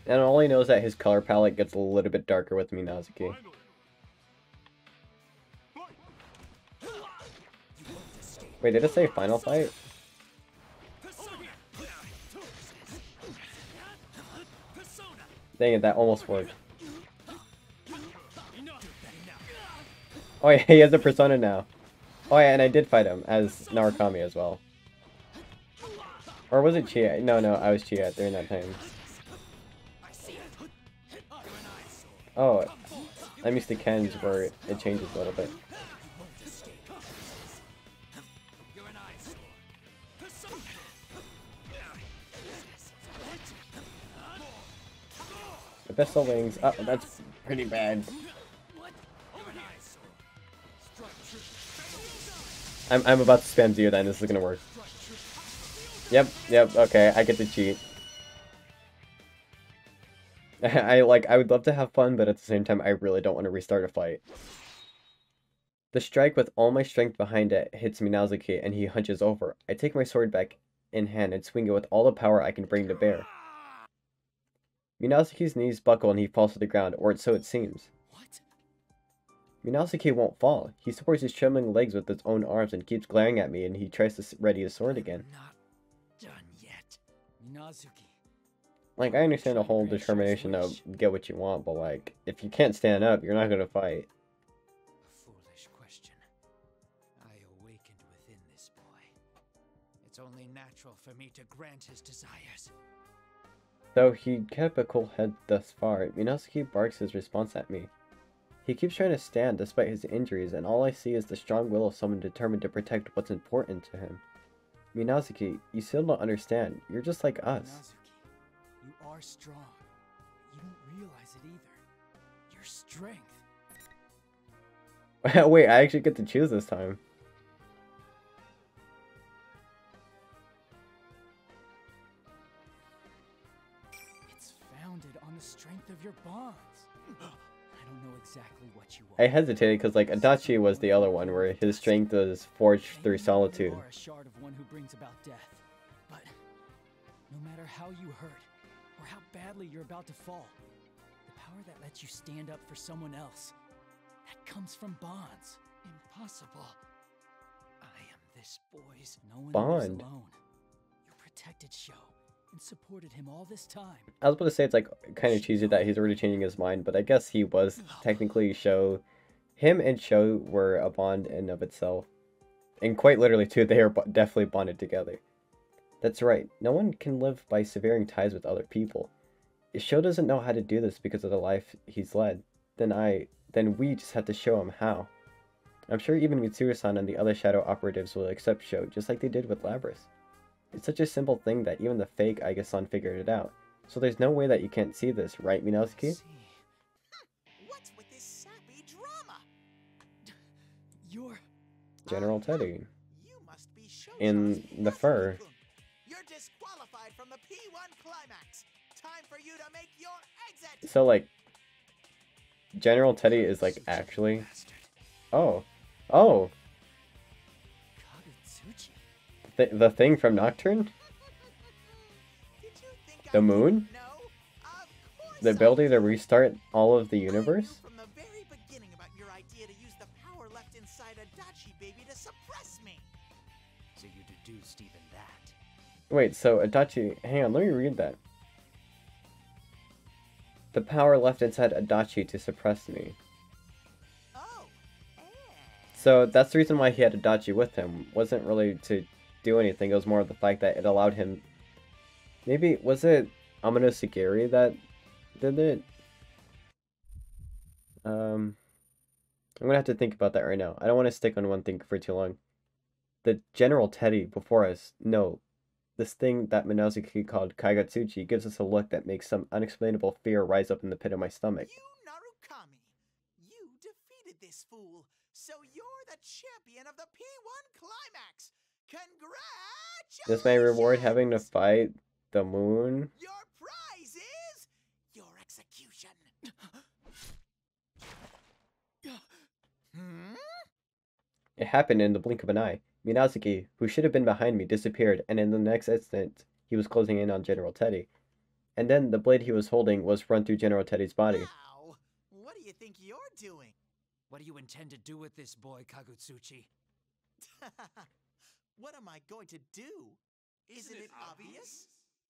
And all I know is that his color palette gets a little bit darker with Minazuki. Wait, did it say final fight? Dang it, that almost worked. Oh yeah, he has a persona now. Oh yeah, and I did fight him as Narukami as well. Or was it Chia? No, I was Chia during that time. Oh, I'm used to Ken's where it changes a little bit. Abyssal Wings. Oh, that's pretty bad. I'm about to spam Zero then. This is gonna work. Yep, okay, I get to cheat. I would love to have fun, but at the same time, I really don't want to restart a fight. The strike with all my strength behind it hits Minazuki, and he hunches over. I take my sword back in hand and swing it with all the power I can bring to bear. Minazuki's knees buckle and he falls to the ground, or so it seems. What? Minazuki won't fall. He supports his trembling legs with his own arms and keeps glaring at me, and he tries to ready his sword again. Not done yet. Minazuki. Like, I understand the whole determination of get what you want, but like, if you can't stand up, you're not gonna fight. A foolish question. I awakened within this boy. It's only natural for me to grant his desires. Though he kept a cool head thus far, Minazuki barks his response at me. He keeps trying to stand despite his injuries, and all I see is the strong will of someone determined to protect what's important to him. Minazuki, you still don't understand. You're just like us. Minazuki, you are strong. You don't realize it either. Your strength. Wait, I actually get to choose this time. It's founded on the strength of your bonds. I don't know exactly what you I are. hesitated because like Adachi was the other one where his strength was forged through Maybe solitude. You are a shard of one who brings about death. But no matter how you hurt or how badly you're about to fall, the power that lets you stand up for someone else, that comes from bonds. Impossible. I am this boy's. No one lives Bond. alone. You protected Sho, and supported him all this time. I was about to say it's like kind of cheesy that he's already changing his mind, but I guess he was technically Sho. Him and Sho were a bond in of itself. And quite literally too, they are definitely bonded together. That's right, no one can live by severing ties with other people. If Sho doesn't know how to do this because of the life he's led, then we just have to show him how. I'm sure even Mitsuru-san and the other shadow operatives will accept Sho, just like they did with Labrys. It's such a simple thing that even the fake Aiga-san figured it out. So there's no way that you can't see this, right, Minazuki? What's with this sappy drama? You're... General Teddy. You must be In the fur. You're disqualified from the P1 climax. Time for you to make your exit. So like, General Teddy is like actually... Oh. Oh! The thing from Nocturne? The moon? The ability to restart all of the universe? From the very beginning about your idea to use the power left inside Adachi baby to suppress me. So you deduced even that. Wait, so Adachi... Hang on, let me read that. The power left inside Adachi to suppress me. Oh. So that's the reason why he had Adachi with him. Wasn't really to do anything, it was more of the fact that it allowed him... Maybe, was it Amano Sugiri that did it? I'm gonna have to think about that right now. I don't want to stick on one thing for too long. The General Teddy before us, no. This thing that Minazuki called Kaigatsuchi gives us a look that makes some unexplainable fear rise up in the pit of my stomach. You, Narukami, you defeated this fool, so you're the champion of the P1 climax. Congratulations! This may reward having to fight the moon. Your prize is your execution. It happened in the blink of an eye. Minazuki, who should have been behind me, disappeared, and in the next instant, he was closing in on General Teddy. And then the blade he was holding was run through General Teddy's body. Wow. What do you think you're doing? What do you intend to do with this boy, Kagutsuchi? What am I going to do? Isn't it obvious?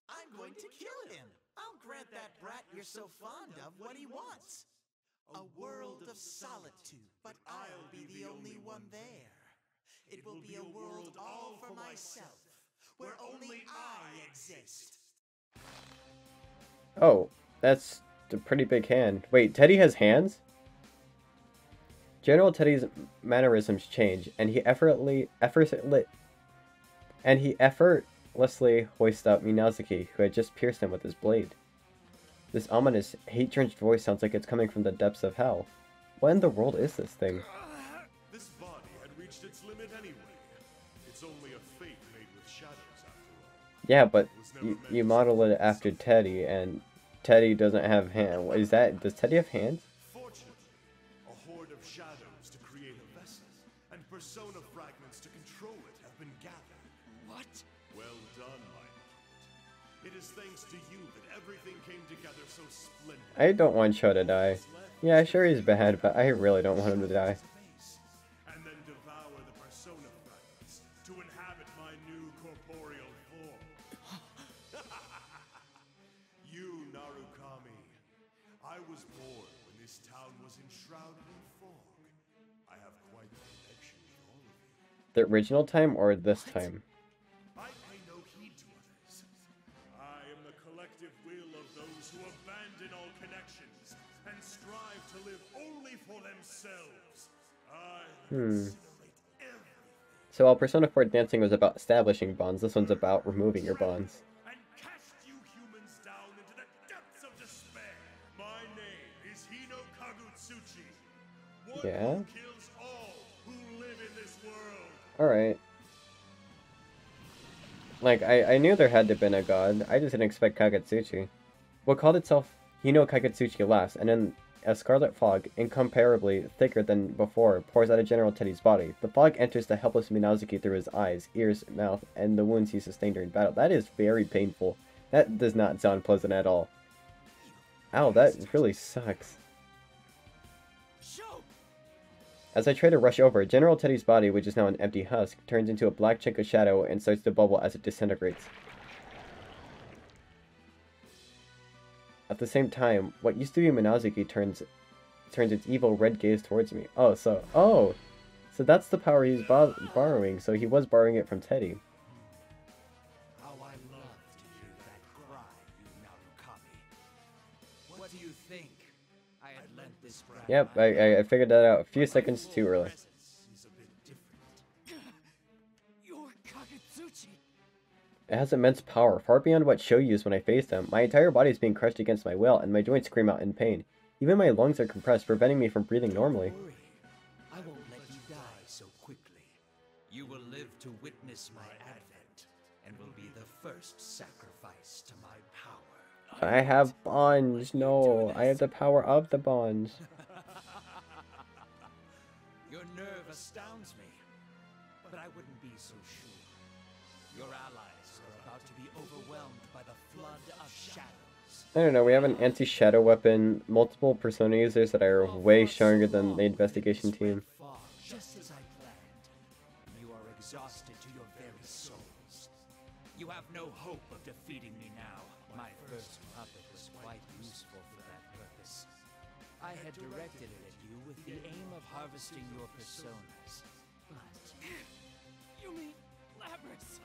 I'm going to kill him. I'll grant that brat you're so fond of what he wants. A world of solitude, but I'll be the only one there. It will be a world all for myself, where only I exist. Oh, that's a pretty big hand. Wait, Teddy has hands? General Teddy's mannerisms change, and he effortlessly hoists up Minazuki, who had just pierced him with his blade. This ominous, hate-drenched voice sounds like it's coming from the depths of hell. What in the world is this thing? This body had reached its limit anyway. It's only a fate made with shadows, after all. Yeah, but you model it after Teddy, and Teddy doesn't have hands. Is that... Does Teddy have hands? Fortunately, a horde of shadows to create a vessel, and persona fragments to control it have been gathered. What? Well done, my lord. It is thanks to you that everything came together so splendidly. I don't want Sho to die. Yeah, sure he's bad, but I really don't want him to die. And then devour the persona fragments to inhabit my new corporeal form. You, Narukami. I was born when this town was enshrouded in fog. I have quite a connection with all of you. The original time or this time? I pay no heed to others. I am the collective will of those who abandon all connections and strive to live only for themselves. I incinerate everything. So while Persona 4 Dancing was about establishing bonds, this one's about removing your bonds. And cast you humans down into the depths of despair. My name is Hino Kagutsuchi. One Yeah? who kills all who live in this world. Alright. Like, I knew there had to have been a god. I just didn't expect Kagutsuchi. What called itself Hino Kagutsuchi laughs, and then a scarlet fog, incomparably thicker than before, pours out of General Teddy's body. The fog enters the helpless Minazuki through his eyes, ears, mouth, and the wounds he sustained during battle. That is very painful. That does not sound pleasant at all. Ow, that really sucks. As I try to rush over, General Teddy's body, which is now an empty husk, turns into a black chunk of shadow and starts to bubble as it disintegrates. At the same time, what used to be Minazuki turns its evil red gaze towards me. So that's the power he's borrowing. So he was borrowing it from Teddy. How I love to hear that cry, you Narukami. What do you think? I had lent this brat. Yep, I figured that out a few seconds too early. It has immense power, far beyond what Sho used when I faced him. My entire body is being crushed against my will, and my joints scream out in pain. Even my lungs are compressed, preventing me from breathing normally. I won't let you die so quickly. You will live to witness my advent, and will be the first sacrifice to my power. I have bonds. No, I have the power of the bonds. Your nerve astounds me, but I wouldn't be so sure. Your allies are about to be overwhelmed by the flood of shadows. I don't know, we have an anti-shadow weapon, multiple Persona users that are way stronger than the investigation team. Just as I planned, you are exhausted to your very souls. You have no hope of defeating me now. My first puppet was quite useful for that purpose. I had directed it at you with the aim of harvesting your personas. But... You mean Labrys?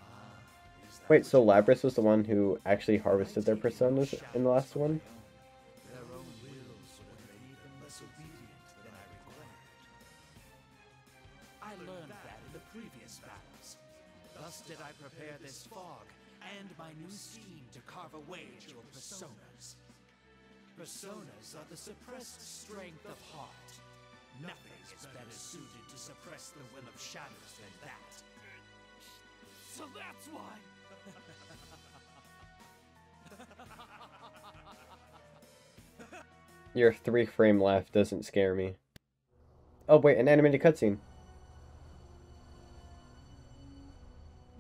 Wait, so Labrys was the one who actually harvested their personas in the last one? Their own wills would have been even less obedient than I required. I learned that in the previous battles. Thus did I prepare this fog and my new scheme to carve away at your personas. Personas are the suppressed strength of heart. Nothing is better suited to suppress the will of shadows than that. So that's why. Your 3-frame laugh doesn't scare me. Oh wait, an animated cutscene.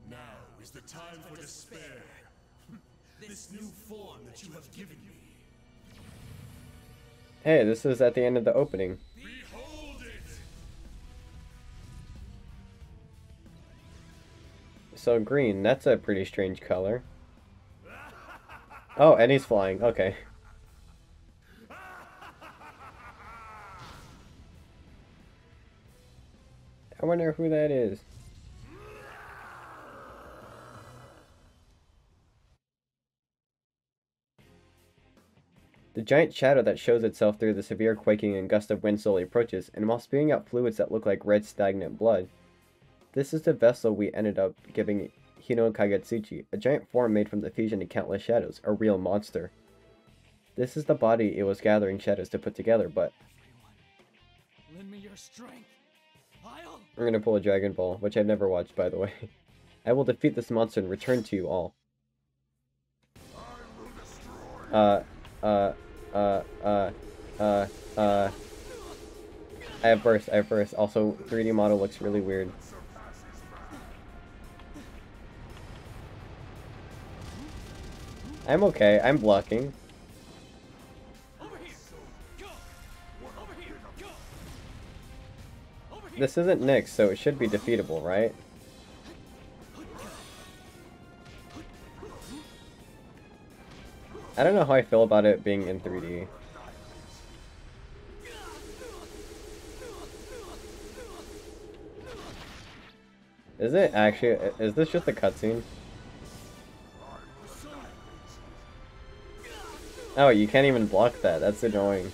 Now is the time for despair. This new form that you have given me. Hey, this is at the end of the opening. Behold it! So green, that's a pretty strange color. Oh, and he's flying, okay. I wonder who that is. The giant shadow that shows itself through the severe quaking and gust of wind slowly approaches, and while spewing out fluids that look like red stagnant blood. This is the vessel we ended up giving Hino Kagetsuchi, a giant form made from the fusion of countless shadows, a real monster. This is the body it was gathering shadows to put together, but... Lend me your strength. I'm gonna pull a Dragon Ball, which I've never watched, by the way. I will defeat this monster and return to you all. I have burst. Also, 3D model looks really weird. I'm okay. I'm blocking. This isn't Nyx, so it should be defeatable, right? I don't know how I feel about it being in 3D. Is it actually? Is this just a cutscene? Oh, you can't even block that. That's annoying.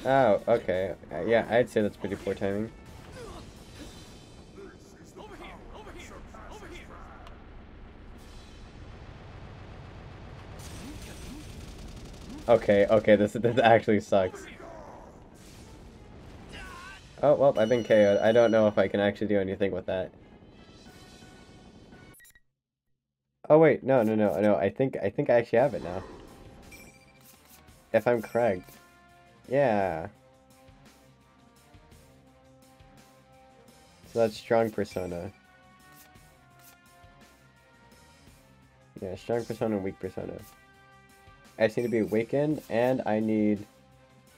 Oh, okay. Yeah, I'd say that's pretty poor timing. Okay, this actually sucks. Oh, well, I've been KO'd. I don't know if I can actually do anything with that. Oh wait, no, I think I actually have it now. If I'm correct. Yeah. So that's strong persona. Yeah, strong persona and weak persona. I just need to be awakened, and I need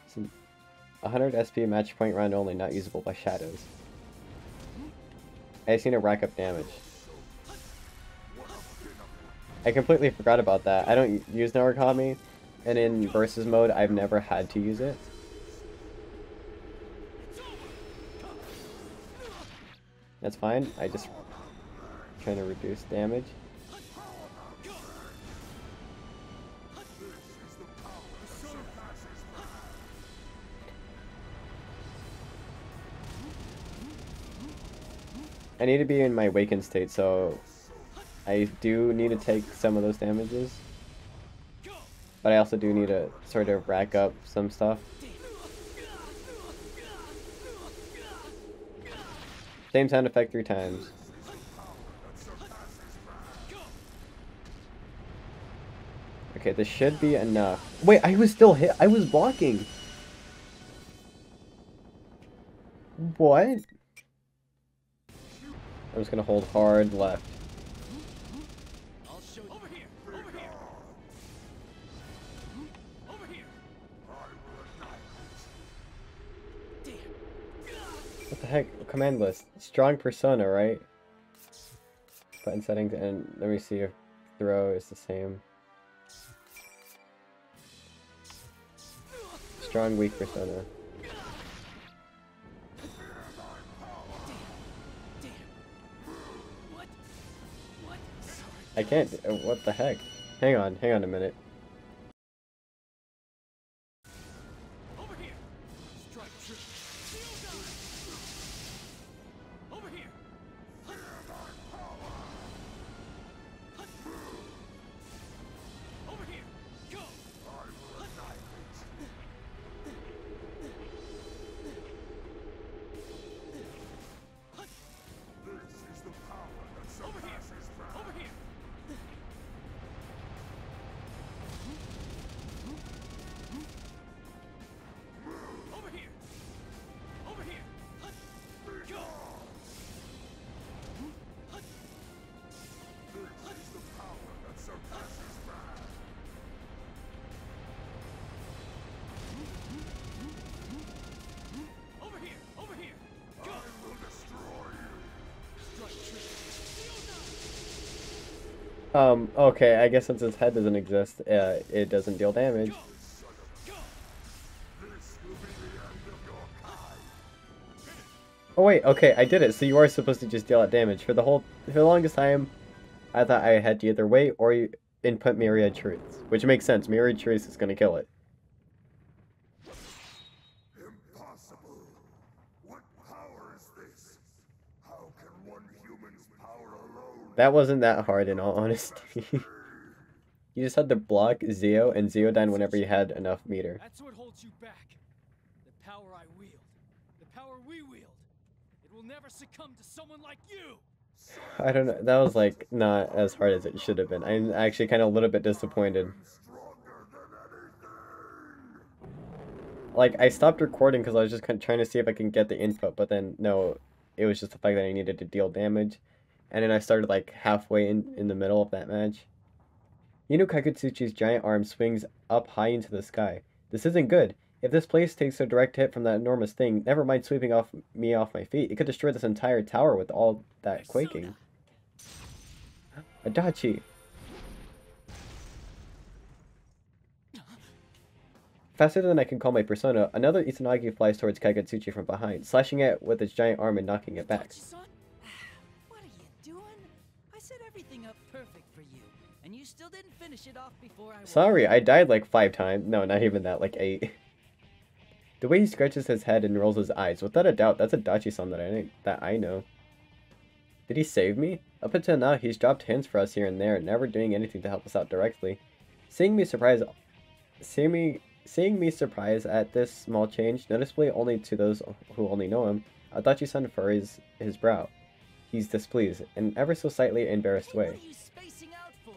some 100 SP match point round only, not usable by shadows. I just need to rack up damage. I completely forgot about that. I don't use Narukami, and in versus mode, I've never had to use it. That's fine. I just trying to reduce damage. I need to be in my awakened state, so I do need to take some of those damages. But I also do need to sort of rack up some stuff. Same sound effect 3 times. Okay, this should be enough. Wait, I was still hit. I was blocking. What? I'm just gonna hold hard left. What the heck? Command list. Strong persona, right? Button settings, and let me see if throw is the same. Strong, weak persona. I can't. What the heck? Hang on a minute. Okay, I guess since his head doesn't exist, it doesn't deal damage. Oh wait, okay, I did it, so you are supposed to just deal out damage. For the longest time, I thought I had to either wait or input Myriad Truths, which makes sense. Myriad Truths is gonna kill it. Impossible. What power is this? How can one human's power alone? That wasn't that hard in all honesty. You just had to block Zeo and Zeodine whenever you had enough meter. That's what holds you back. The power I wield. The power we wield. It will never succumb to someone like you. I don't know. That was like not as hard as it should have been. I'm actually kind of a little bit disappointed. Like, I stopped recording because I was just kind of trying to see if I can get the input, but then no, it was just the fact that I needed to deal damage. And then I started like halfway in the middle of that match. You know Kakutsuchi's giant arm swings up high into the sky. This isn't good. If this place takes a direct hit from that enormous thing, never mind sweeping me off my feet, it could destroy this entire tower with all that quaking. Adachi! Faster than I can call my persona, another Izanagi flies towards Kagutsuchi from behind, slashing it with its giant arm and knocking it back. What are you doing? I set everything up perfect for you, and you still didn't finish it off before I... Sorry, I died like 5 times. No, not even that, like 8. The way he scratches his head and rolls his eyes, without a doubt, that's a Dachi-san that I know. Did he save me? Up until now, he's dropped hints for us here and there, never doing anything to help us out directly. Seeing me surprised at this small change, noticeably only to those who only know him, Adachi-san furrows his brow. He's displeased, in ever so slightly embarrassed way. What are you spacing out for?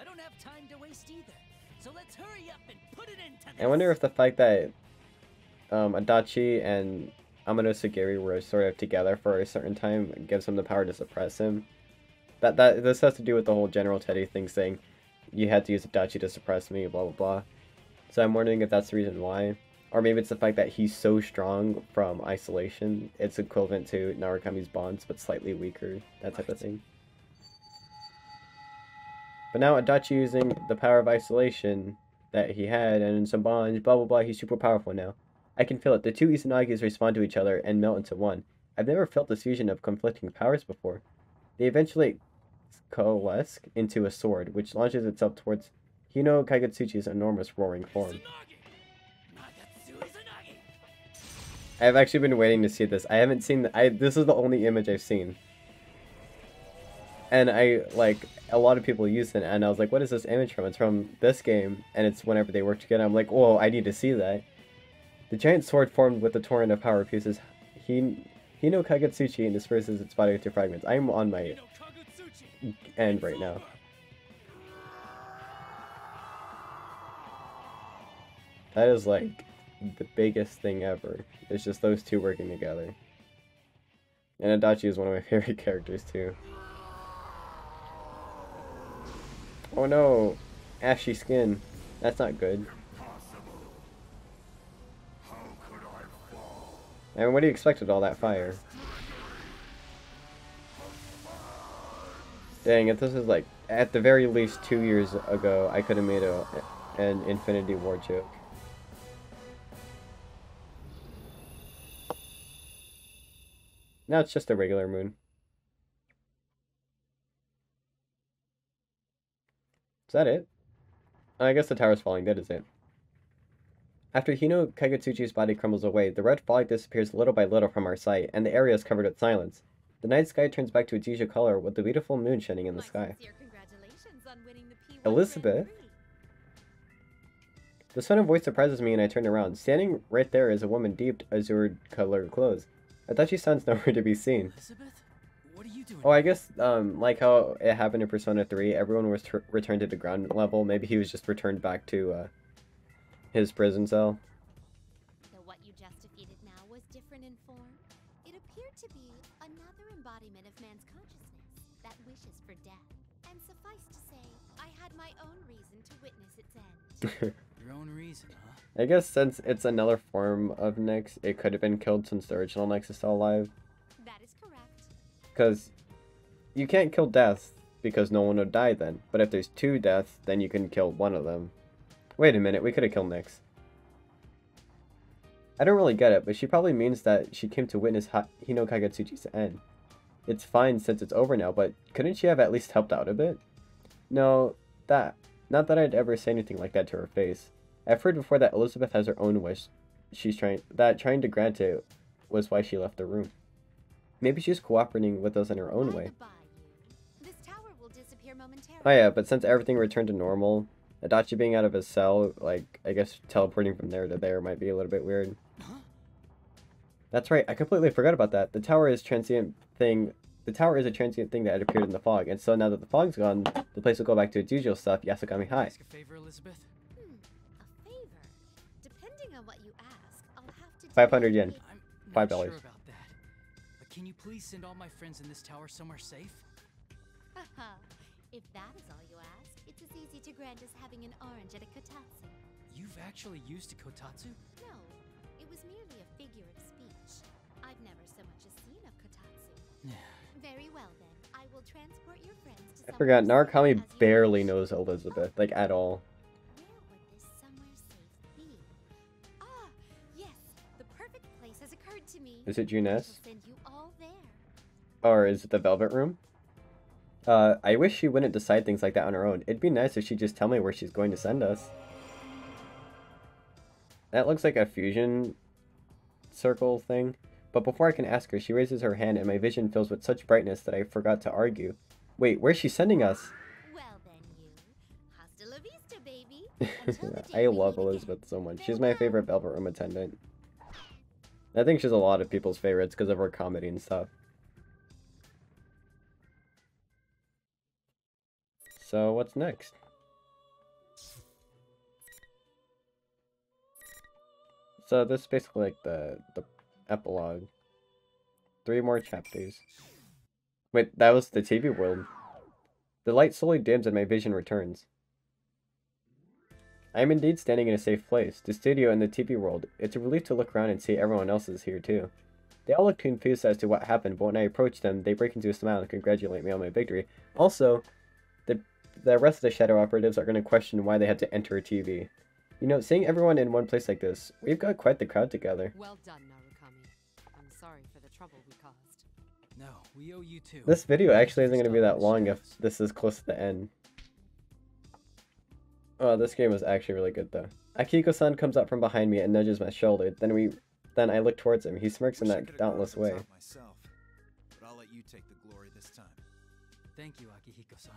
I don't have time to waste either. So let's hurry up and put it into this. I wonder if the fact that Adachi and Amano Sugiri were sort of together for a certain time gives him the power to suppress him. This has to do with the whole General Teddy thing saying you had to use Adachi to suppress me, blah blah blah. So I'm wondering if that's the reason why. Or maybe it's the fact that he's so strong from isolation, it's equivalent to Narukami's bonds, but slightly weaker, that type of thing. But now Adachi using the power of isolation that he had and some bonds, blah blah blah, he's super powerful now. I can feel it. The two Izanagi's respond to each other and melt into one. I've never felt this fusion of conflicting powers before. They eventually coalesce into a sword, which launches itself towards Hino Kaigatsuchi's enormous roaring form. I've actually been waiting to see this. I haven't seen this is the only image I've seen. And a lot of people use it, and I was like, what is this image from? It's from this game, and it's whenever they work together. I'm like, whoa, I need to see that. The giant sword formed with the torrent of power pieces Hino Kaigatsuchi and disperses its body into fragments. I'm on my end right now. That is like the biggest thing ever. It's just those two working together. And Adachi is one of my favorite characters too. Oh no! Ashy skin. That's not good. I mean, what do you expect with all that fire? Dang, if this is like, at the very least 2 years ago, I could have made an Infinity War joke. Now it's just a regular moon. Is that it? I guess the tower's falling, that is it. After Hino Kaigatsuchi's body crumbles away, the red fog disappears little by little from our sight, and the area is covered with silence. The night sky turns back to its usual color, with the beautiful moon shining in the sky. Elizabeth? The sound of voice surprises me and I turn around. Standing right there is a woman deep azure-colored clothes. Adachi sounds nowhere to be seen. Elizabeth? What are you doing? Oh, I guess, like how it happened in Persona 3, everyone was returned to the ground level. Maybe he was just returned back to, his prison cell. Though what you just defeated now was different in form, it appeared to be another embodiment of man's consciousness that wishes for death. And suffice to say, I had my own reason to witness its end. Your own reason, huh? I guess since it's another form of Nyx, it could have been killed since the original Nyx is still alive. That is correct. Because you can't kill death because no one would die then. But if there's two deaths, then you can kill one of them. Wait a minute, we could have killed Nyx. I don't really get it, but she probably means that she came to witness Hino Kaigatsuchi's end. It's fine since it's over now, but couldn't she have at least helped out a bit? No, not that I'd ever say anything like that to her face. I've heard before that Elizabeth has her own wish. Trying to grant it was why she left the room. Maybe she's cooperating with us in her own way. This tower will disappear momentarily. Oh yeah, but since everything returned to normal, Adachi being out of his cell, like, I guess teleporting from there to there might be a little bit weird. Huh? That's right, I completely forgot about that. The tower is a transient thing that appeared in the fog, and so now that the fog's gone, the place will go back to its usual stuff, Yasukami High. Ask a favor, Elizabeth? A favor? Depending on what you ask, I'll have to 500 yen. I'm $5. not sure about that. But can you please send all my friends in this tower somewhere safe? Haha. If that is all you ask, it's as easy to grant as having an orange at a kotatsu. You've actually used a kotatsu? No, it was merely a figure of speech. I've never so much as seen a kotatsu. Very well then, I will transport your friends to I forgot, Narukami barely knows Elizabeth, like, at all. Where would this somewhere safe be? Ah, yes, the perfect place has occurred to me. Is it I Junes? shall send you all there. Or is it the Velvet Room? I wish she wouldn't decide things like that on her own. It'd be nice if she'd just tell me where she's going to send us. That looks like a fusion circle thing. But before I can ask her, she raises her hand and my vision fills with such brightness that I forgot to argue. Wait, where's she sending us? Well then, you. Hasta la vista, baby. Until the day I we love meet again. Elizabeth so much. She's my favorite Velvet Room attendant. I think she's a lot of people's favorites because of her comedy and stuff. So, what's next? So, this is basically like the epilogue. 3 more chapters. Wait, that was the TV world. The light slowly dims and my vision returns. I am indeed standing in a safe place, the studio and the TV world. It's a relief to look around and see everyone else is here too. They all look confused as to what happened, but when I approach them, they break into a smile and congratulate me on my victory. Also, the the rest of the Shadow Operatives are going to question why they had to enter a TV. You know, seeing everyone in one place like this, we've got quite the crowd together. Well done, Narukami. I'm sorry for the trouble we caused. No, we owe you too. This video actually isn't going to be that long if this is close to the end. Oh, this game was actually really good though. Akiko-san comes up from behind me and nudges my shoulder. Then I look towards him. He smirks in that dauntless way. Myself, but I'll let you take the glory this time. Thank you, Akihiko-san.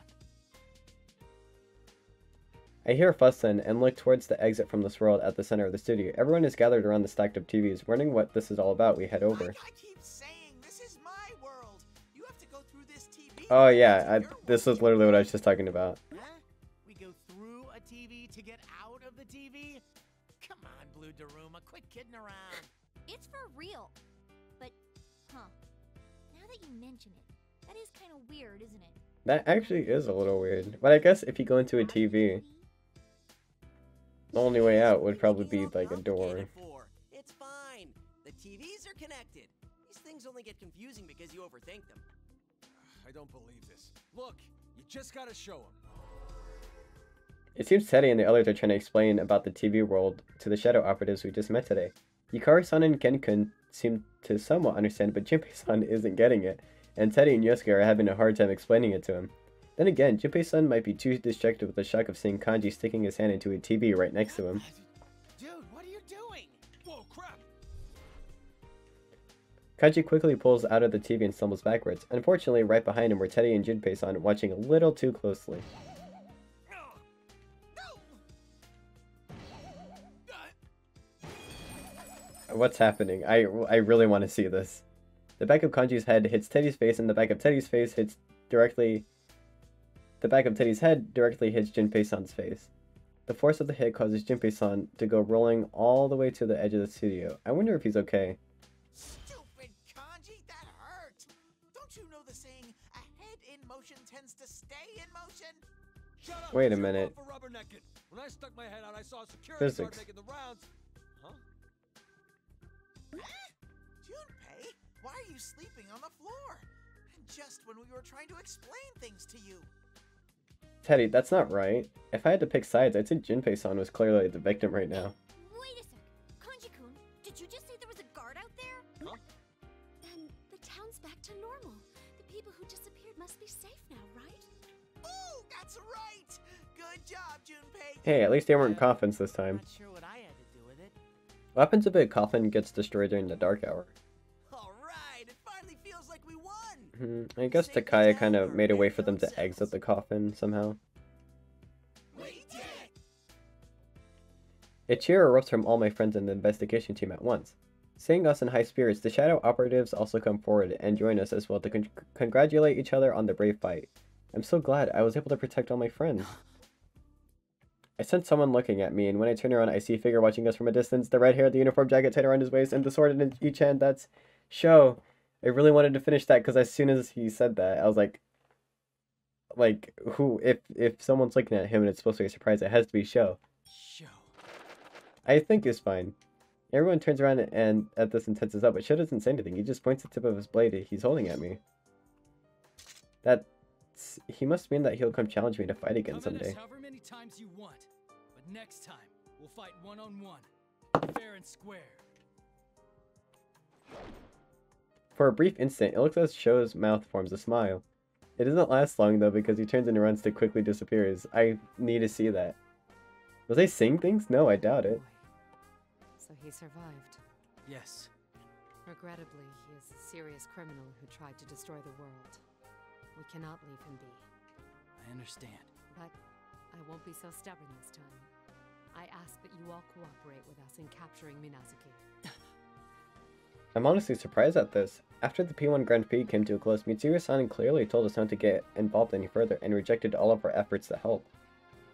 I hear a fuss then and look towards the exit from this world at the center of the studio. Everyone is gathered around the stacked up TVs, wondering what this is all about. We head over. I keep saying this is my world. You have to go through this TV. Oh yeah, this was literally what I was just talking about. Huh? We go through a TV to get out of the TV? Come on, Blue Daruma, quit kidding around. It's for real. But, huh. Now that you mention it, that is kind of weird, isn't it? That actually is a little weird. But I guess if you go into a TV, the only way out would probably be like a door. It's fine. The TVs are connected. These things only get confusing because you overthink them. I don't believe this. Look, you just gotta show them. It seems Teddy and the others are trying to explain about the TV world to the Shadow Operatives we just met today. Yukari-san and Ken-kun seem to somewhat understand, but Junpei-san isn't getting it, and Teddy and Yosuke are having a hard time explaining it to him. Then again, Junpei-san might be too distracted with the shock of seeing Kanji sticking his hand into a TV right next to him. Dude, what are you doing? Whoa, crap! Kanji quickly pulls out of the TV and stumbles backwards. Unfortunately, right behind him were Teddy and Junpei-san watching a little too closely. What's happening? I really want to see this. The back of Kanji's head hits Teddy's face, and the back of Teddy's face hits directly... The back of Teddy's head directly hits Junpei-san's face. The force of the hit causes Junpei-san to go rolling all the way to the edge of the studio. I wonder if he's okay. Stupid Kanji, that hurt! Don't you know the saying, a head in motion tends to stay in motion? Shut up! Wait a minute. For rubbernecking. When I stuck my head out, I saw security guard making the rounds. Huh? Junpei, why are you sleeping on the floor? And just when we were trying to explain things to you. Teddy, that's not right. If I had to pick sides, I'd say Junpei-san was clearly the victim right now. Wait a sec. Kanji-kun, did you just say there was a guard out there? Huh? Then the town's back to normal. The people who disappeared must be safe now, right? Oh, that's right! Good job, Junpei! Hey, at least they weren't coffins this time. Not sure what I had to do with it. What happens if a coffin gets destroyed during the dark hour? Alright, it finally feels like we won! I guess Takaya kind of made a way for them to exit the coffin somehow. We did it! A cheer erupts from all my friends in the investigation team at once. Seeing us in high spirits, the Shadow Operatives also come forward and join us as well to congratulate each other on the brave fight. I'm so glad I was able to protect all my friends. I sense someone looking at me, and when I turn around, I see a figure watching us from a distance. The red hair, the uniform jacket tied around his waist, and the sword in each hand. That's Sho. I really wanted to finish that because as soon as he said that, I was like, who? If someone's looking at him and it's supposed to be a surprise, it has to be Sho. I think it's fine. Everyone turns around and at this and tenses up, but Sho doesn't say anything. He just points the tip of his blade he's holding at me. He must mean that he'll come challenge me to fight again someday. However many times you want, but next time we'll fight one-on-one, fair and square. For a brief instant, it looks as Sho's mouth forms a smile. It doesn't last long though because he turns and runs to quickly disappears. I need to see that. Was they saying things? No, I doubt it. So he survived. Yes. Regrettably, he is a serious criminal who tried to destroy the world. We cannot leave him be. I understand. But I won't be so stubborn this time. I ask that you all cooperate with us in capturing Minazuki. I'm honestly surprised at this. After the P1 Grand Prix came to a close, Mitsuru-san clearly told us not to get involved any further and rejected all of our efforts to help.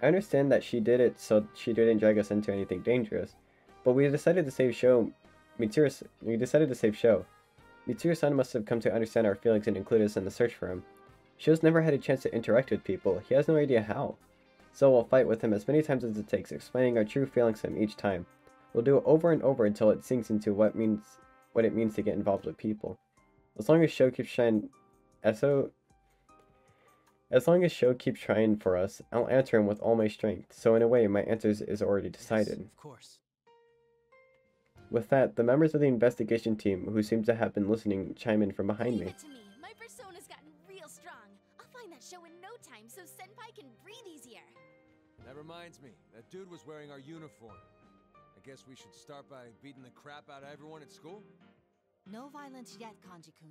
I understand that she did it so she didn't drag us into anything dangerous, but we decided to save Sho. Mitsuru-san must have come to understand our feelings and include us in the search for him. Sho's never had a chance to interact with people. He has no idea how. So we'll fight with him as many times as it takes, explaining our true feelings to him each time. We'll do it over and over until it sinks into what it means to get involved with people. As long as Sho keeps trying As long as Sho keeps trying for us, I'll answer him with all my strength, so in a way, my answer is already decided. Yes, of course. With that, the members of the investigation team, who seem to have been listening, chime in from behind me. Leave it to me. My persona's gotten real strong. I'll find that show in no time so Senpai can breathe easier. That reminds me, that dude was wearing our uniform. I guess we should start by beating the crap out of everyone at school? No violence yet, Kanji-kun.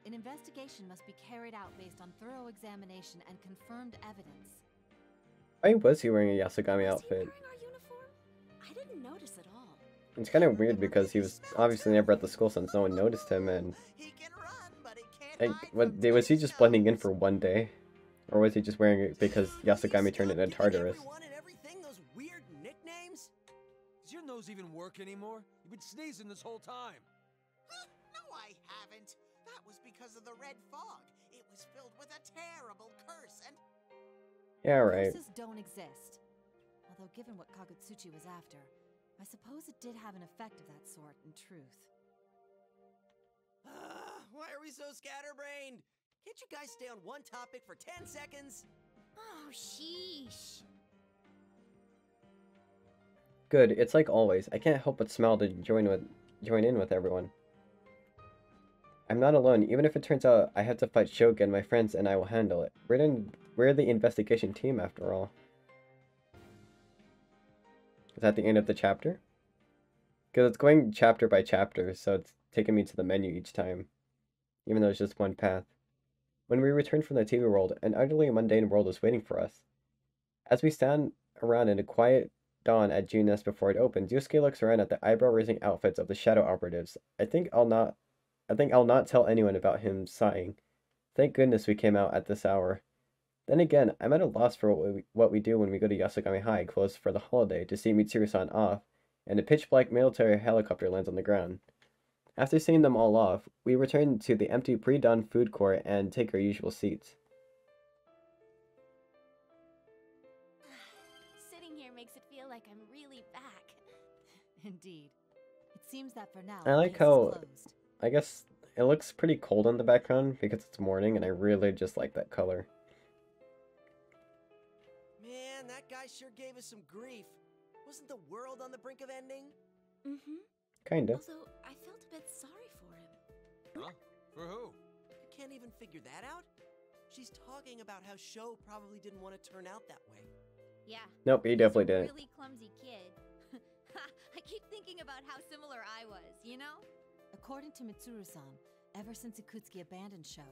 An investigation must be carried out based on thorough examination and confirmed evidence. Why was he wearing a Yasogami Was he outfit? wearing our uniform? I didn't notice at all. It's kind of weird because he was obviously never at the school since no one noticed him, and He can run, but he can't hide what, from was he just blending in for tombstones. one day? Or was he just wearing it because Yasogami turned into Stop giving Tartarus? everyone and everything those weird nicknames? Does your nose even work anymore? You've been sneezing this whole time. Huh? No, I haven't. That was because of the red fog. It was filled with a terrible curse, and Yeah, right. Curses don't exist. Although given what Kagutsuchi was after, I suppose it did have an effect of that sort in truth. why are we so scatterbrained? Can't you guys stay on one topic for 10 seconds? Oh, sheesh. Good, it's like always. I can't help but smile to join in with everyone. I'm not alone, even if it turns out I have to fight Shogun, my friends and I will handle it. We're the investigation team after all. Is that the end of the chapter? Because it's going chapter by chapter, so it's taking me to the menu each time. Even though it's just one path. When we return from the TV world, an utterly mundane world is waiting for us. As we stand around in a quiet dawn at June Nest before it opens, Yusuke looks around at the eyebrow-raising outfits of the shadow operatives. I think I'll not tell anyone about him sighing. Thank goodness we came out at this hour. Then again, I'm at a loss for what we do when we go to Yasogami High, closed for the holiday, to see Mitsuru-san off, and a pitch-black military helicopter lands on the ground. After seeing them all off, we return to the empty pre-dawn food court and take our usual seats. Sitting here makes it feel like I'm really back. Indeed. It seems that for now, I the like case is how, closed. I guess, it looks pretty cold in the background because it's morning, and I really just like that color. Man, that guy sure gave us some grief. Wasn't the world on the brink of ending? Mm-hmm. Kinda. Although, I felt a bit sorry for him. Huh? For who? You can't even figure that out? She's talking about how Sho probably didn't want to turn out that way. Yeah. Nope, he he's definitely a didn't. really clumsy kid. I keep thinking about how similar I was, you know? According to Mitsuru-san, ever since Ikutsuki abandoned Sho,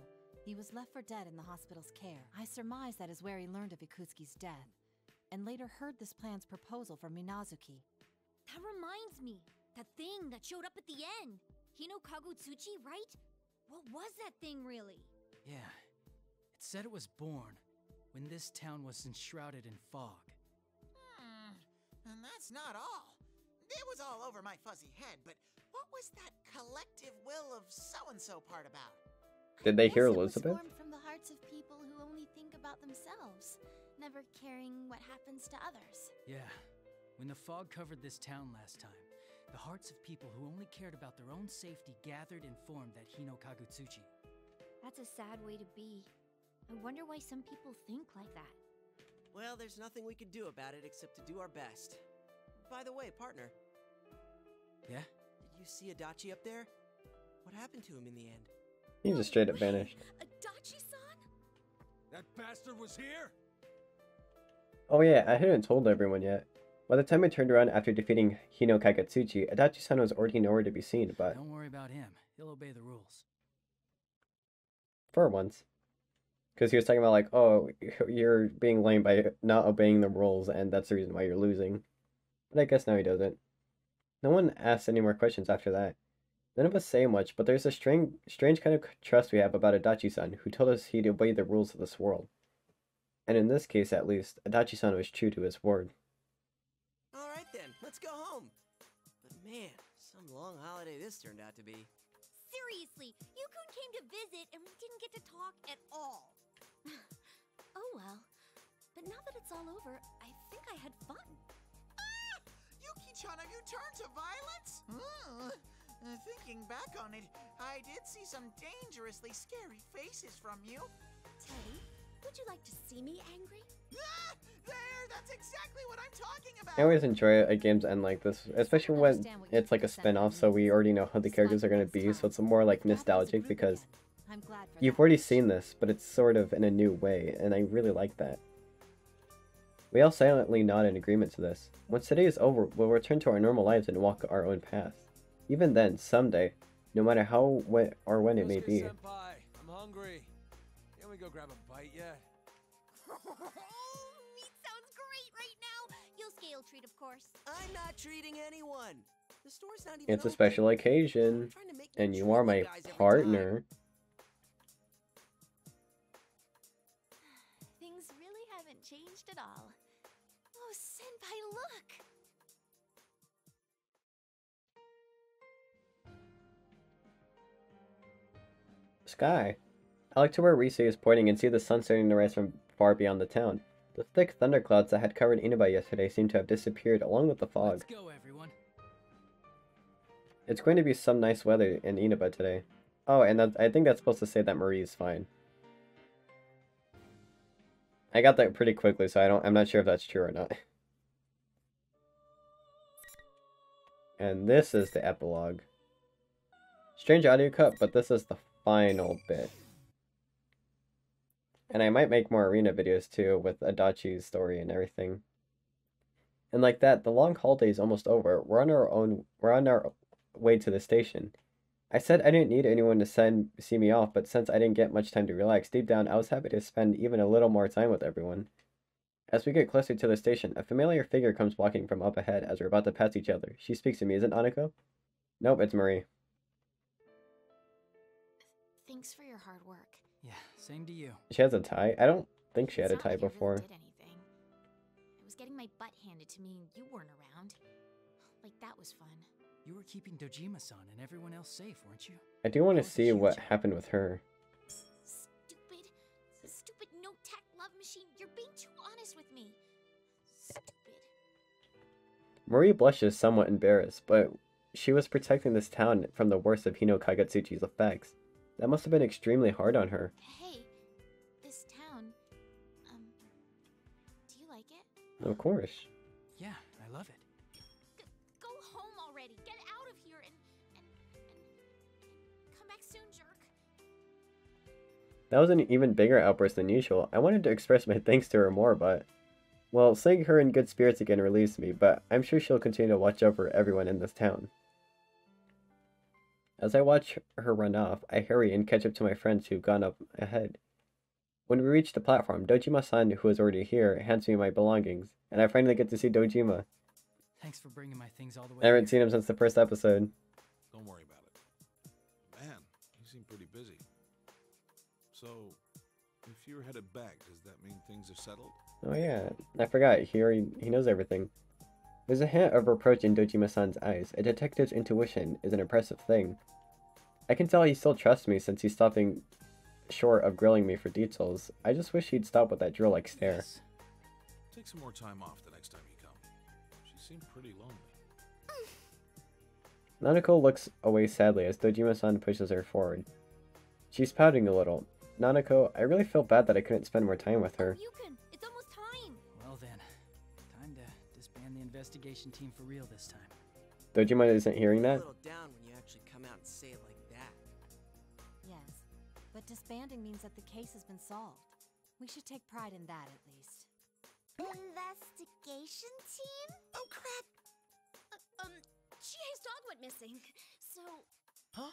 he was left for dead in the hospital's care. I surmise that is where he learned of Ikutsuki's death, and later heard this plan's proposal from Minazuki. That reminds me. That thing that showed up at the end. Hino Kagutsuchi, right? What was that thing really? Yeah. It said it was born when this town was enshrouded in fog. And that's not all. It was all over my fuzzy head, but what was that collective will of so-and-so part about? Did they hear Guess it was Elizabeth? formed from the hearts of people who only think about themselves, never caring what happens to others. Yeah. When the fog covered this town last time, the hearts of people who only cared about their own safety gathered and formed that Hino Kagutsuchi. That's a sad way to be. I wonder why some people think like that. Well, there's nothing we can do about it except to do our best. By the way, partner. Yeah? Did you see Adachi up there? What happened to him in the end? He just straight up vanished. Adachi-san? That bastard was here? Oh yeah, I hadn't told everyone yet. By the time I turned around after defeating Hino Kagutsuchi, Adachi-san was already nowhere to be seen, but Don't worry about him. He'll obey the rules. for once. Because he was talking about like, oh, you're being lame by not obeying the rules, and that's the reason why you're losing. But I guess now he doesn't. No one asked any more questions after that. None of us say much, but there's a strange kind of trust we have about Adachi-san, who told us he'd obey the rules of this world. And in this case, at least, Adachi-san was true to his word. Alright then, let's go home. But man, some long holiday this turned out to be. Seriously, Yukun came to visit and we didn't get to talk at all. Oh well. But now that it's all over, I think I had fun. Ah! Yuki-chan, have you turned to violence? Thinking back on it, I did see some dangerously scary faces from you. Teddy, what would you like to see me angry? Ah! There! That's exactly what I'm talking about! I always enjoy a games end like this, especially when it's like a spin-off, so we already know how the characters are going to be, so it's more like nostalgic because you've already seen this, but it's sort of in a new way, and I really like that. We all silently nod in agreement to this. Once today is over, we'll return to our normal lives and walk our own paths. Even then, someday, no matter how or when it may be. Senpai, I'm hungry. Can we go grab a bite yet? Meat sounds great right now. You'll scale treat, of course. I'm not treating anyone. The store's not even It's a open. special occasion, and you are my partner. Things really haven't changed at all. Oh, Senpai, look! Sky. I like to where Riise is pointing and see the sun starting to rise from far beyond the town. The thick thunderclouds that had covered Inaba yesterday seem to have disappeared along with the fog. Let's go, everyone. It's going to be some nice weather in Inaba today. Oh, and I think that's supposed to say that Marie is fine. I got that pretty quickly, so I'm not sure if that's true or not. And this is the epilogue. Strange audio cut, but this is the final bit. And I might make more arena videos too, with Adachi's story and everything. And like that, the long holiday is almost over. We're on our way to the station. I said I didn't need anyone to see me off, but since I didn't get much time to relax, deep down I was happy to spend even a little more time with everyone. As we get closer to the station, a familiar figure comes walking from up ahead as we're about to pass each other. She speaks to me. Is it Nanako? Nope, it's Marie. Thanks for your hard work. Yeah, same to you. She has a tie? I don't think she had a tie before. Really did anything. I was getting my butt handed to me and you weren't around. Like, that was fun. You were keeping Dojima-san and everyone else safe, weren't you? I do want to see what happened with her. Stupid no-tact love machine. You're being too honest with me. Stupid. Marie blushes, somewhat embarrassed, but she was protecting this town from the worst of Hino Kagetsuchi's effects. That must have been extremely hard on her. Hey, this town, do you like it? Of course. Yeah, I love it. Go home already. Get out of here and come back soon, jerk. That was an even bigger outburst than usual. I wanted to express my thanks to her more, but... Well, seeing her in good spirits again relieves me, but I'm sure she'll continue to watch over everyone in this town. As I watch her run off, I hurry and catch up to my friends who've gone up ahead. When we reach the platform, Dojima-san, who is already here, hands me my belongings, and I finally get to see Dojima. Thanks for bringing my things all the way I haven't here. seen him since the first episode. Don't worry about it. Man, you seem pretty busy. So, if you're headed back, does that mean things are settled? Oh yeah, I forgot. He knows everything. There's a hint of reproach in Dojima-san's eyes. A detective's intuition is an impressive thing. I can tell he still trusts me since he's stopping short of grilling me for details. I just wish he'd stop with that drill-like stare. Yes. Take some more time off the next time you come. She seemed pretty lonely. Nanako looks away sadly as Dojima-san pushes her forward. She's pouting a little. Nanako, I really feel bad that I couldn't spend more time with her. Yukon, it's almost time. Well then, time to disband the investigation team for real this time. Dojima isn't hearing that? A little down when you actually come out and say it like that. Yes, but disbanding means that the case has been solved. We should take pride in that, at least. Investigation team? Oh, crap! Chie's dog went missing, so... Huh?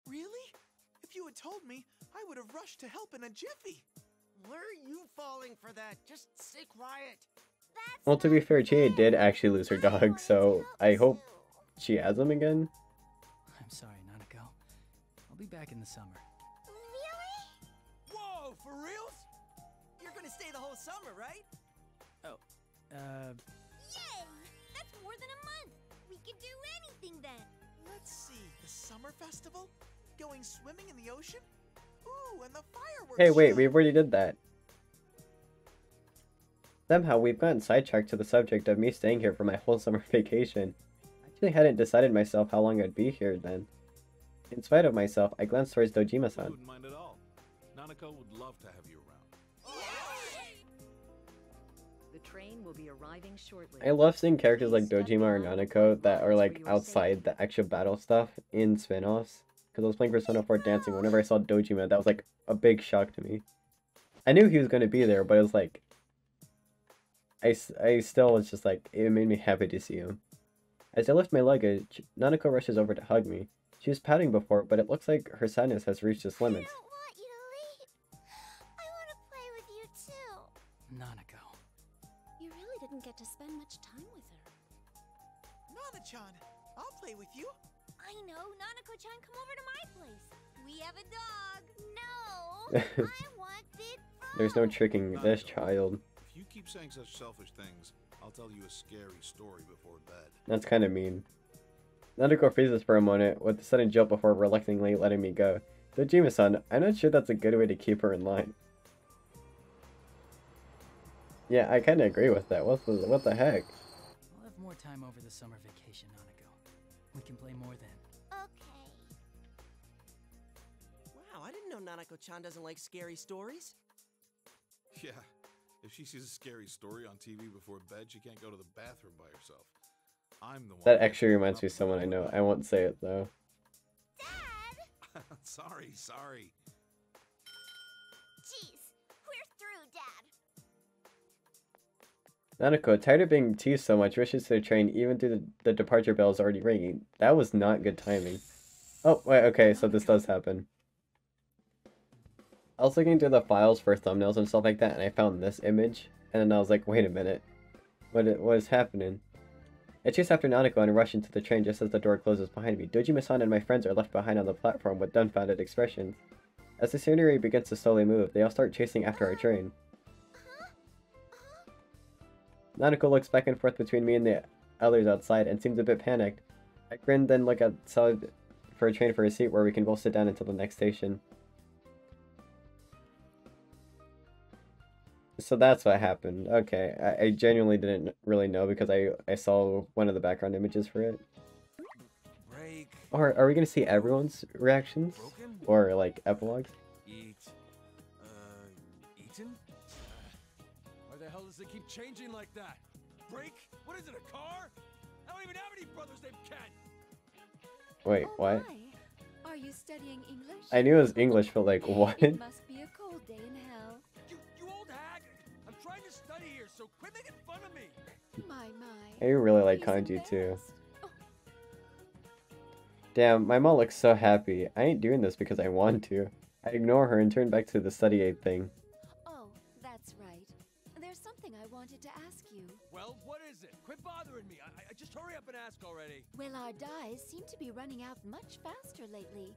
Really? If you had told me, I would have rushed to help in a jiffy. Where are you falling for that? Just stay quiet. Well, to be fair, Chie did actually lose her dog, so I hope she has him again. I'm sorry, Nanako. I'll be back in the summer. Really? Whoa, for reals? You're gonna stay the whole summer, right? Oh, Yay! That's more than a month. We can do anything then. Let's see, the summer festival? Going swimming in the ocean? Ooh, and the fireworks Hey, wait, show. we already did that. Somehow, we've gotten sidetracked to the subject of me staying here for my whole summer vacation. I actually hadn't decided myself how long I'd be here then. In spite of myself, I glanced towards I Dojima-san. wouldn't mind at all. Nanako would love to have you around. Yeah! train will be arriving shortly. I love seeing characters like Dojima or Nanako that are like outside the actual battle stuff in spin-offs. Because I was playing Persona 4 Dancing, whenever I saw Dojima, that was like a big shock to me. I knew he was going to be there, but it was like... I still was just like, it made me happy to see him. As I lift my luggage, Nanako rushes over to hug me. She was pouting before, but it looks like her sadness has reached its limits. I don't want you to leave. I want to play with you too. Nanako. You really didn't get to spend much time with her. Nana-chan, I'll play with you. I know, Nanako-chan, come over to my place. We have a dog. No, I want Big Bro. There's no tricking this child. If you keep saying such selfish things, I'll tell you a scary story before bed. That's kind of mean. Nanako freezes for a moment, with a sudden jolt before reluctantly letting me go. Dojima-san, I'm not sure that's a good way to keep her in line. Yeah, I kind of agree with that. What the heck? We'll have more time over the summer vacation, Nanako. We can play more then. Okay. Wow, I didn't know Nanako-chan doesn't like scary stories. Yeah, if she sees a scary story on TV before bed, she can't go to the bathroom by herself. I'm the one. That actually reminds me of someone I know. I won't say it though. Dad! Sorry. Jeez, we're through, Dad. Nanako, tired of being teased so much, rushes to the train even though the departure bell is already ringing. That was not good timing. Oh, wait, okay, so this does happen. I was looking through the files for thumbnails and stuff like that, and I found this image, and then I was like, wait a minute. What is happening? I chase after Nanako and rush into the train just as the door closes behind me. Dojima-san and my friends are left behind on the platform with dumbfounded expressions. As the scenery begins to slowly move, they all start chasing after our train. Nanako looks back and forth between me and the others outside and seems a bit panicked. I grin, then look outside for a train for a seat where we can both sit down until the next station. So that's what happened. Okay, I genuinely didn't really know because I saw one of the background images for it. Break. Or are we gonna see everyone's reactions? Broken? Or like epilogues? Eaten? Why the hell does it keep changing like that? Break? What is it, a car? I don't even have any brothers named Ken! Wait, what? My. Are you studying English? I knew it was English, but like, what? It must be a cold day in hell. You old hag! I'm trying to study here, so quit making fun of me! My. I really like He's kanji too. embarrassed. Oh. Damn, my mom looks so happy. I ain't doing this because I want to. I ignore her and turn back to the study aid thing. Oh, that's right. There's something I wanted to ask you. Well, what is it? Quit bothering me. I just hurry up and ask already. Well, our dyes seem to be running out much faster lately.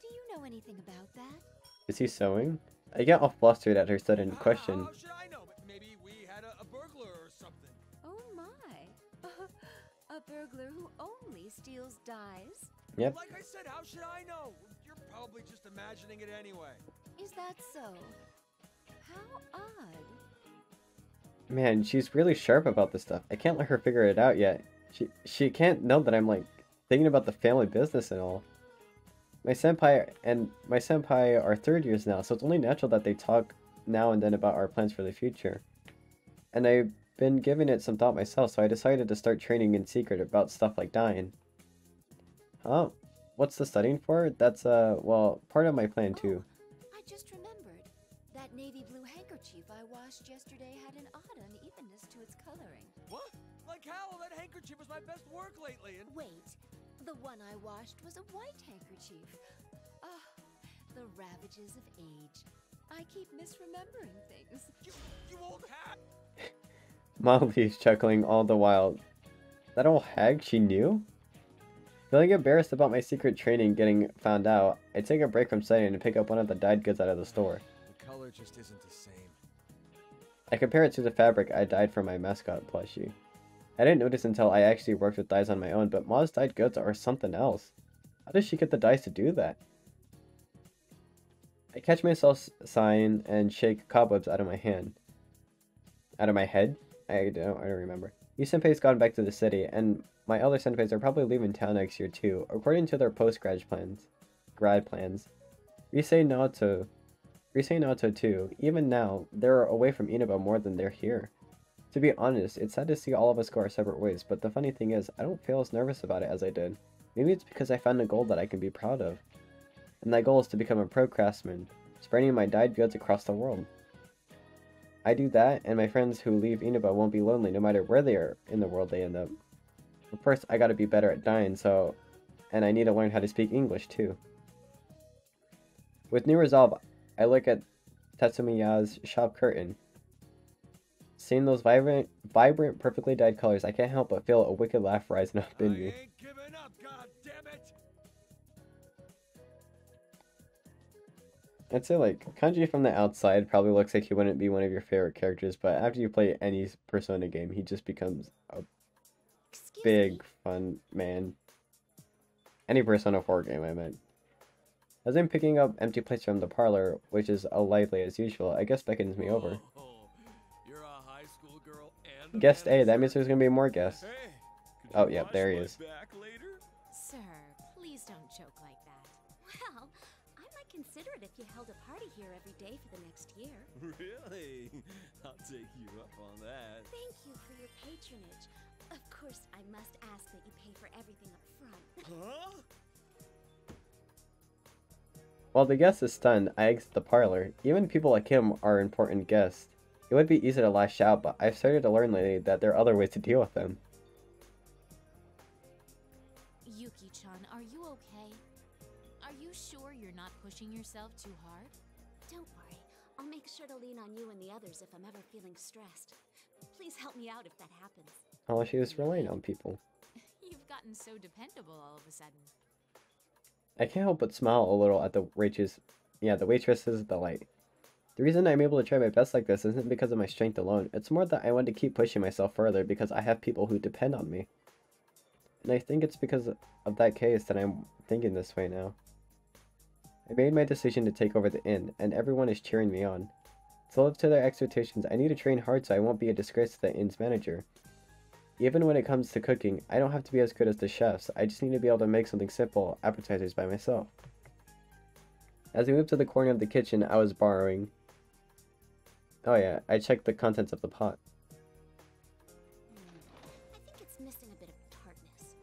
Do you know anything about that? Is he sewing? I get all flustered at her sudden question. How should I know? Maybe we had a burglar or something. Oh my. A burglar who only steals dyes? Yep. Like I said, how should I know? You're probably just imagining it anyway. Is that so? How odd. Man, she's really sharp about this stuff. I can't let her figure it out yet. She can't know that I'm like thinking about the family business and all. My senpai are third years now, so it's only natural that they talk now and then about our plans for the future. And I've been giving it some thought myself, so I decided to start training in secret about stuff like dyeing. Huh? What's the studying for? That's well, part of my plan too. Oh, I just remembered. That navy blue handkerchief I washed yesterday had an odd unevenness to its coloring. What? Like how? That handkerchief was my best work lately and... Wait, the one I washed was a white handkerchief. Ah, the ravages of age. I keep misremembering things. You old hag! Molly's chuckling all the while. That old hag, she knew? Feeling embarrassed about my secret training getting found out, I take a break from studying and pick up one of the dyed goods out of the store. The color just isn't the same. I compare it to the fabric I dyed for my mascot plushie. I didn't notice until I actually worked with dyes on my own, but Ma's dyed goods are something else. How does she get the dyes to do that? I catch myself sighing and shake cobwebs out of my hand. Out of my head? I don't remember. You senpai's gone back to the city, and my other senpais are probably leaving town next year too, according to their post-grad plans. Rise Naoto too. Even now, they're away from Inaba more than they're here. To be honest, it's sad to see all of us go our separate ways, but the funny thing is, I don't feel as nervous about it as I did. Maybe it's because I found a goal that I can be proud of. And that goal is to become a pro craftsman, spreading my dyed goods across the world. I do that, and my friends who leave Inaba won't be lonely no matter where they are in the world they end up. But first, I gotta be better at dyeing, and I need to learn how to speak English too. With new resolve, I look at Tatsumiya's shop curtain. Seeing those vibrant, perfectly dyed colors, I can't help but feel a wicked laugh rising up in me. Ain't giving up, goddammit! I'd say, like, Kanji from the outside probably looks like he wouldn't be one of your favorite characters, but after you play any Persona game, he just becomes a big, fun man. Any Persona 4 game, I meant. As I'm picking up empty plates from the parlor, which is as lively as usual, a guest beckons me over. You're a high school girl and Guest A, that means there's gonna be more guests. Hey, oh, yeah, there he is. Sir, please don't joke like that. Well, I might consider it if you held a party here every day for the next year. Really? I'll take you up on that. Thank you for your patronage. Of course, I must ask that you pay for everything up front. Huh? While the guest is stunned, I exit the parlor. Even people like him are important guests. It would be easy to lash out, but I've started to learn lately that there are other ways to deal with them. Yuki-chan, are you okay? Are you sure you're not pushing yourself too hard? Don't worry. I'll make sure to lean on you and the others if I'm ever feeling stressed. Please help me out if that happens. Oh, she was relying on people. You've gotten so dependable all of a sudden. I can't help but smile a little at the waitresses, the light. The reason I'm able to try my best like this isn't because of my strength alone. It's more that I want to keep pushing myself further because I have people who depend on me. And I think it's because of that case that I'm thinking this way now. I made my decision to take over the inn, and everyone is cheering me on. To live to their expectations, I need to train hard so I won't be a disgrace to the inn's manager. Even when it comes to cooking, I don't have to be as good as the chefs, I just need to be able to make something simple, appetizers by myself. As we moved to the corner of the kitchen, I was borrowing. Oh yeah, I checked the contents of the pot. I think it's missing a bit of tartness.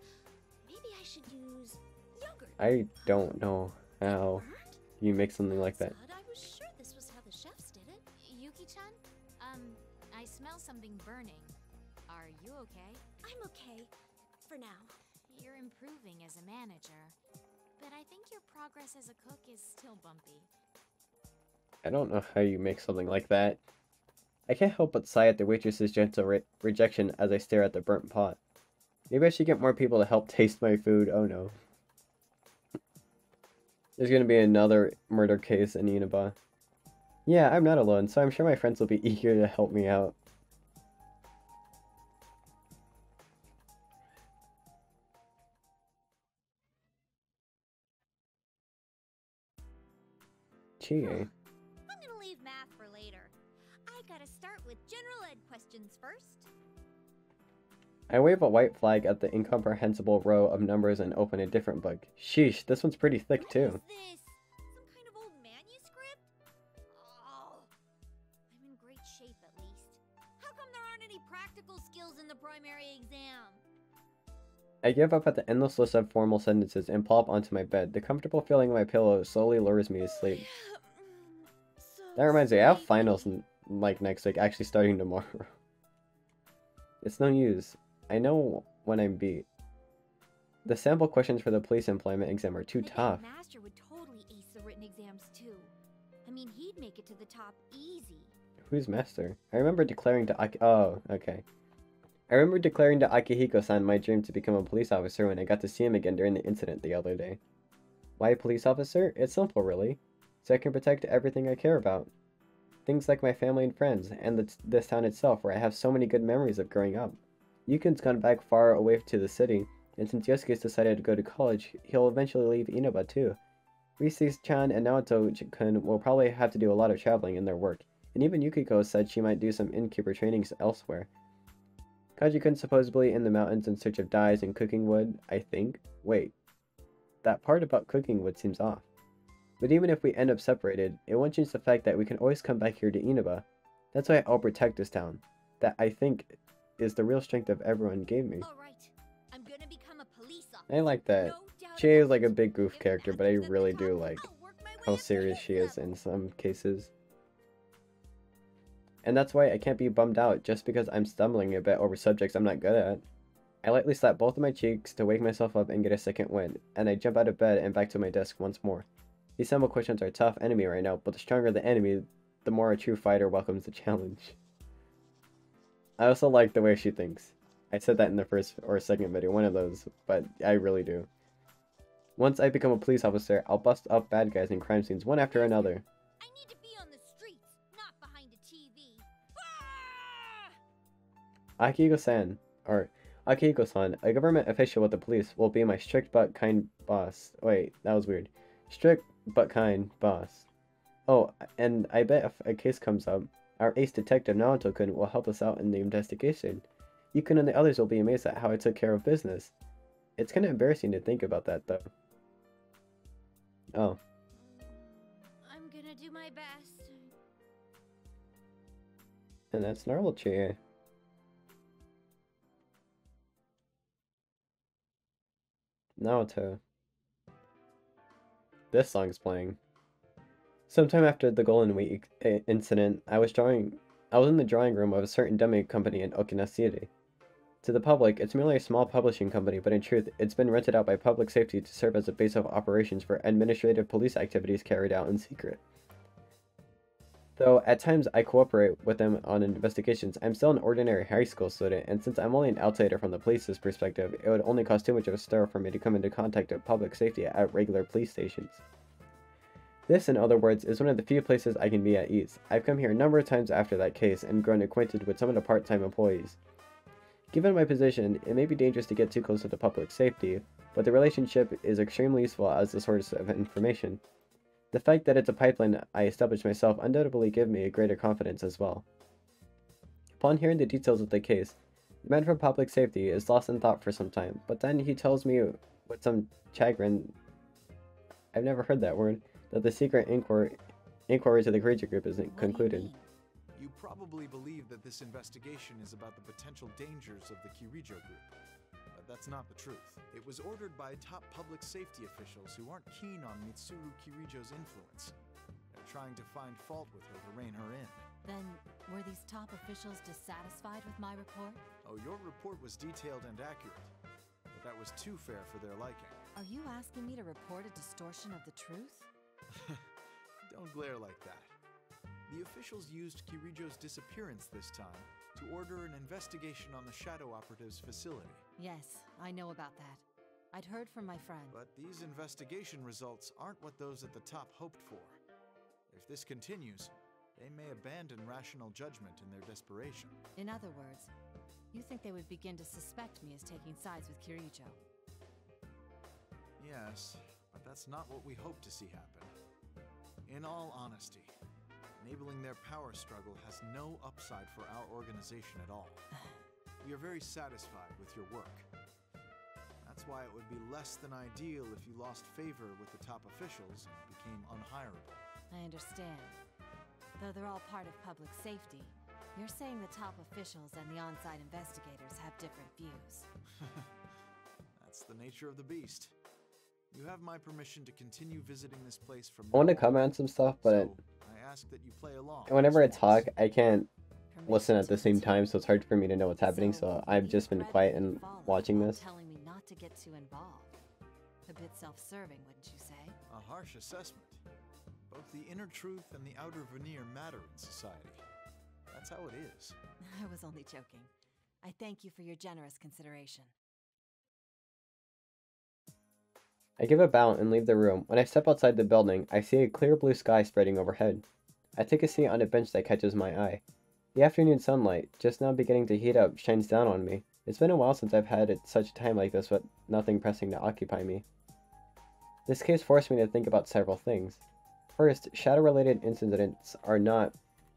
Maybe I should use yogurt. I don't know how you make something like that. I was sure this was how the chefs did it. Yuki-chan, I smell something burning. Are you okay? I'm okay. For now. You're improving as a manager, but I think your progress as a cook is still bumpy. I don't know how you make something like that. I can't help but sigh at the waitress's gentle rejection as I stare at the burnt pot. Maybe I should get more people to help taste my food. Oh no. There's gonna be another murder case in Inaba. Yeah, I'm not alone, so I'm sure my friends will be eager to help me out. Chie. I'm gonna leave math for later. I gotta start with general ed questions first. I wave a white flag at the incomprehensible row of numbers and open a different book. Sheesh, this one's pretty thick too. What is this? Some kind of old manuscript? Oh, I'm in great shape at least. How come there aren't any practical skills in the primary exam? I give up at the endless list of formal sentences and plop onto my bed. The comfortable feeling of my pillow slowly lures me to sleep. That reminds me, I have finals like next week, actually starting tomorrow. It's no use. I know when I'm beat. The sample questions for the police employment exam are too tough. Master would totally ace the written exams too. I mean, he'd make it to the top easy. Who's Master? I remember declaring to oh, okay. I remember declaring to Akihiko-san my dream to become a police officer when I got to see him again during the incident the other day. Why a police officer? It's simple, really. So I can protect everything I care about. Things like my family and friends, and this town itself where I have so many good memories of growing up. Yukin's gone back far away to the city, and since Yosuke's decided to go to college, he'll eventually leave Inaba too. Rise-chan and Naoto-kun will probably have to do a lot of traveling in their work, and even Yukiko said she might do some innkeeper trainings elsewhere. Kaji-kun's supposedly in the mountains in search of dyes and cooking wood, I think. Wait, that part about cooking wood seems off. But even if we end up separated, it won't change the fact that we can always come back here to Inaba. That's why I'll protect this town. that I think is the real strength of everyone gave me. Alright, I'm gonna become a police officer. I like that. Chie is like a big goof character, but I really do like how serious she is in some cases. And that's why I can't be bummed out just because I'm stumbling a bit over subjects I'm not good at. I lightly slap both of my cheeks to wake myself up and get a second wind, and I jump out of bed and back to my desk once more. These simple questions are a tough enemy right now, but the stronger the enemy, the more a true fighter welcomes the challenge. I also like the way she thinks. I said that in the first or second video, one of those, but I really do. Once I become a police officer, I'll bust up bad guys in crime scenes one after another. I need to be on the streets, not behind a TV. Akihiko-san, or Akihiko-san, a government official with the police, will be my strict but kind boss. Wait, that was weird. Strict but kind boss. Oh, and I bet if a case comes up, our ace detective Naoto-kun will help us out in the investigation. Yukun and the others will be amazed at how I took care of business. It's kind of embarrassing to think about that, though. Oh. I'm gonna do my best. And that's normal, Chie. Naoto. This song's playing. Sometime after the Golden Week incident, I was in the drawing room of a certain dummy company in Okinawa City. To the public, it's merely a small publishing company, but in truth, it's been rented out by public safety to serve as a base of operations for administrative police activities carried out in secret. Though at times I cooperate with them on investigations, I'm still an ordinary high school student, and since I'm only an outsider from the police's perspective, it would only cause too much of a stir for me to come into contact with public safety at regular police stations. This, in other words, is one of the few places I can be at ease. I've come here a number of times after that case and grown acquainted with some of the part-time employees. Given my position, it may be dangerous to get too close to the public safety, but the relationship is extremely useful as a source of information. The fact that it's a pipeline I established myself undoubtedly gives me a greater confidence as well. Upon hearing the details of the case, the man from public safety is lost in thought for some time, but then he tells me with some chagrin, I've never heard that word, that the secret inquiry to the Kirijo Group isn't concluded. You probably believe that this investigation is about the potential dangers of the Kirijo Group. But that's not the truth. It was ordered by top public safety officials who aren't keen on Mitsuru Kirijo's influence. They're trying to find fault with her to rein her in. Then, were these top officials dissatisfied with my report? Oh, your report was detailed and accurate. But that was too fair for their liking. Are you asking me to report a distortion of the truth? Don't glare like that. The officials used Kirijo's disappearance this time to order an investigation on the Shadow Operative's facility. Yes, I know about that. I'd heard from my friend. But these investigation results aren't what those at the top hoped for. If this continues, they may abandon rational judgment in their desperation. In other words, you think they would begin to suspect me as taking sides with Kirijo? Yes, but that's not what we hope to see happen. In all honesty, enabling their power struggle has no upside for our organization at all. We are very satisfied with your work. That's why it would be less than ideal if you lost favor with the top officials and became unhireable. I understand. Though they're all part of public safety, you're saying the top officials and the on-site investigators have different views. That's the nature of the beast. You have my permission to continue visiting this place from I want to comment on some stuff, but I ask that you play along. Whenever I talk, I can't listen at the same time, so it's hard for me to know what's happening, so I've just been quiet and watching this. Telling me not to get too involved. A bit self-serving, wouldn't you say? A harsh assessment. Both the inner truth and the outer veneer matter in society. That's how it is. I was only joking. I thank you for your generous consideration. I give a bow and leave the room. When I step outside the building, I see a clear blue sky spreading overhead. I take a seat on a bench that catches my eye. The afternoon sunlight, just now beginning to heat up, shines down on me. It's been a while since I've had such a time like this with nothing pressing to occupy me. This case forced me to think about several things. First, shadow-related incidents are not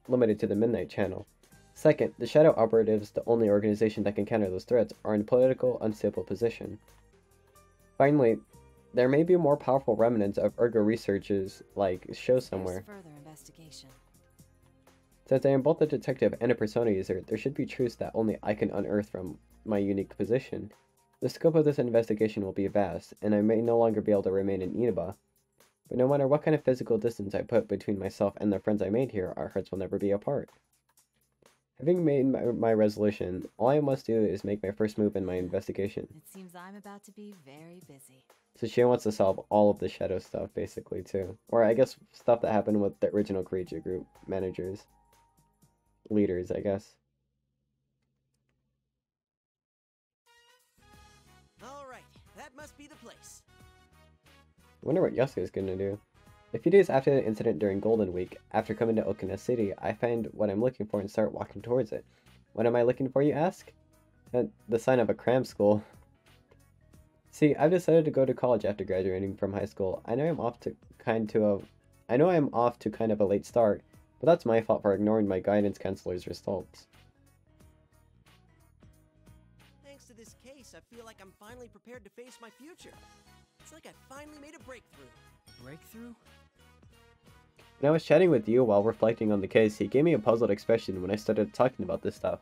limited to the Midnight Channel. Second, the Shadow Operatives, the only organization that can counter those threats, are in a political, unstable position. Finally, there may be more powerful remnants of ergo researchers like show somewhere. Further investigation. Since I am both a detective and a persona user, there should be truths that only I can unearth from my unique position. The scope of this investigation will be vast, and I may no longer be able to remain in Inaba. But no matter what kind of physical distance I put between myself and the friends I made here, our hearts will never be apart. Having made my resolution, all I must do is make my first move in my investigation. It seems I'm about to be very busy. So she wants to solve all of the shadow stuff, basically, too. Or I guess stuff that happened with the original creature group managers. Leaders, I guess. Alright, that must be the place. I wonder what Yosuke's gonna do. A few days after the incident during Golden Week, after coming to Okina City, I find what I'm looking for and start walking towards it. What am I looking for, you ask? The sign of a cram school. See, I've decided to go to college after graduating from high school. I know I'm off to kind of a late start, but that's my fault for ignoring my guidance counselor's results. Thanks to this case, I feel like I'm finally prepared to face my future. It's like I finally made a breakthrough. Breakthrough? When I was chatting with you while reflecting on the case, he gave me a puzzled expression when I started talking about this stuff.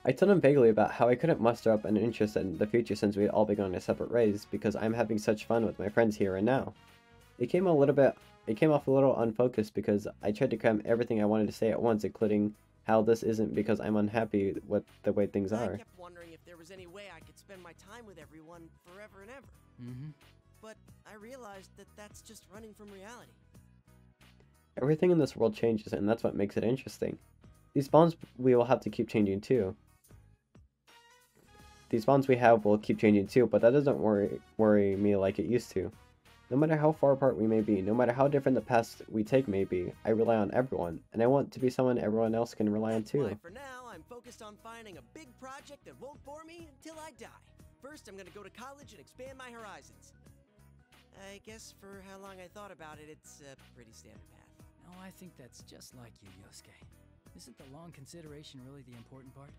I told him vaguely about how I couldn't muster up an interest in the future since we had all begun our separate ways, because I'm having such fun with my friends here and now. It came off a little unfocused because I tried to cram everything I wanted to say at once, including how this isn't because I'm unhappy with the way things are. I kept wondering if there was any way I could spend my time with everyone forever and ever. Mm-hmm. But I realized that that's just running from reality. Everything in this world changes, and that's what makes it interesting. These bonds we will have to keep changing too. These bonds we have will keep changing too, but that doesn't worry me like it used to. No matter how far apart we may be, no matter how different the paths we take may be, I rely on everyone, and I want to be someone everyone else can rely on too. Why, for now, I'm focused on finding a big project that won't bore me until I die. First, I'm gonna go to college and expand my horizons. I guess for how long I thought about it, it's a pretty standard path. No, I think that's just like you, Yosuke. Isn't the long consideration really the important part?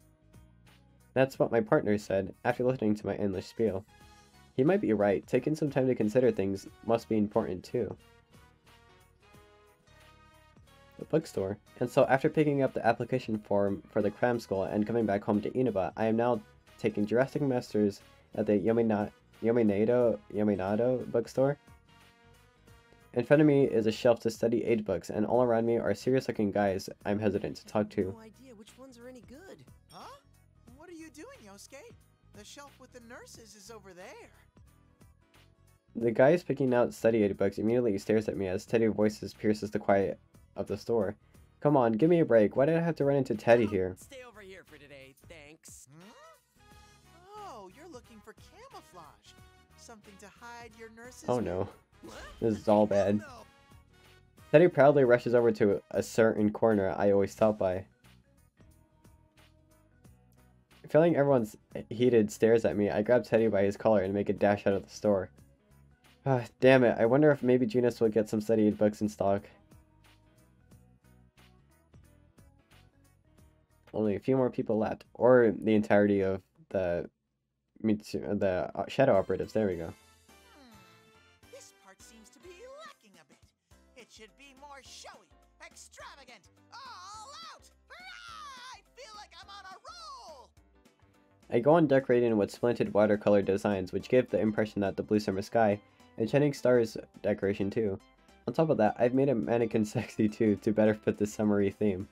That's what my partner said, after listening to my endless spiel. He might be right, taking some time to consider things must be important too. The bookstore. And so after picking up the application form for the cram school and coming back home to Inaba, I am now taking Jurassic Masters at the Yominado bookstore. In front of me is a shelf to study aid books, and all around me are serious-looking guys I'm hesitant to talk to. No idea which ones are any good. Huh? What are you doing, Yosuke? The shelf with the nurses is over there. The guy picking out study aid books immediately stares at me as Teddy voices pierces the quiet of the store. Come on, give me a break. Why did I have to run into Teddy here? Stay over here for today, thanks. Oh, you're looking for camouflage. Something to hide your nurses. Oh no. This is all bad. Teddy proudly rushes over to a certain corner I always stop by. Feeling everyone's heated stares at me, I grab Teddy by his collar and make a dash out of the store. Ah, damn it, I wonder if maybe Junus will get some study aid books in stock. Only a few more people left, or the entirety of the Shadow Operatives, there we go. This part seems to be lacking a bit. It should be more showy, extravagant, all out. I feel like I'm on a roll. I go on decorating with splinted watercolor designs, which give the impression that the blue summer sky and shining stars decoration too. On top of that, I've made a mannequin sexy too to better fit this summery theme.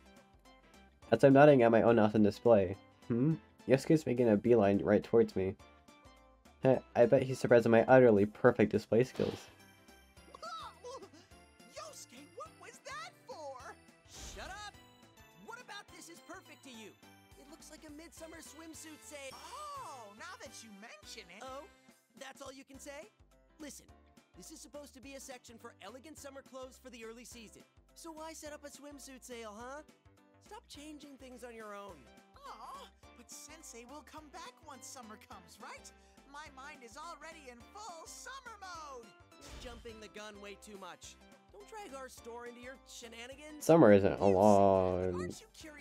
As I'm nodding at my own awesome display, Yosuke's making a beeline right towards me. I bet he's surprised at my utterly perfect display skills. Yosuke, what was that for? Shut up! What about this is perfect to you? It looks like a midsummer swimsuit sale. Oh, now that you mention it. Oh, that's all you can say? Listen, this is supposed to be a section for elegant summer clothes for the early season. So why set up a swimsuit sale, huh? Stop changing things on your own. Oh, but Sensei will come back once summer comes, right? My mind is already in full summer mode. Jumping the gun way too much. Don't drag our store into your shenanigans. Summer isn't a long...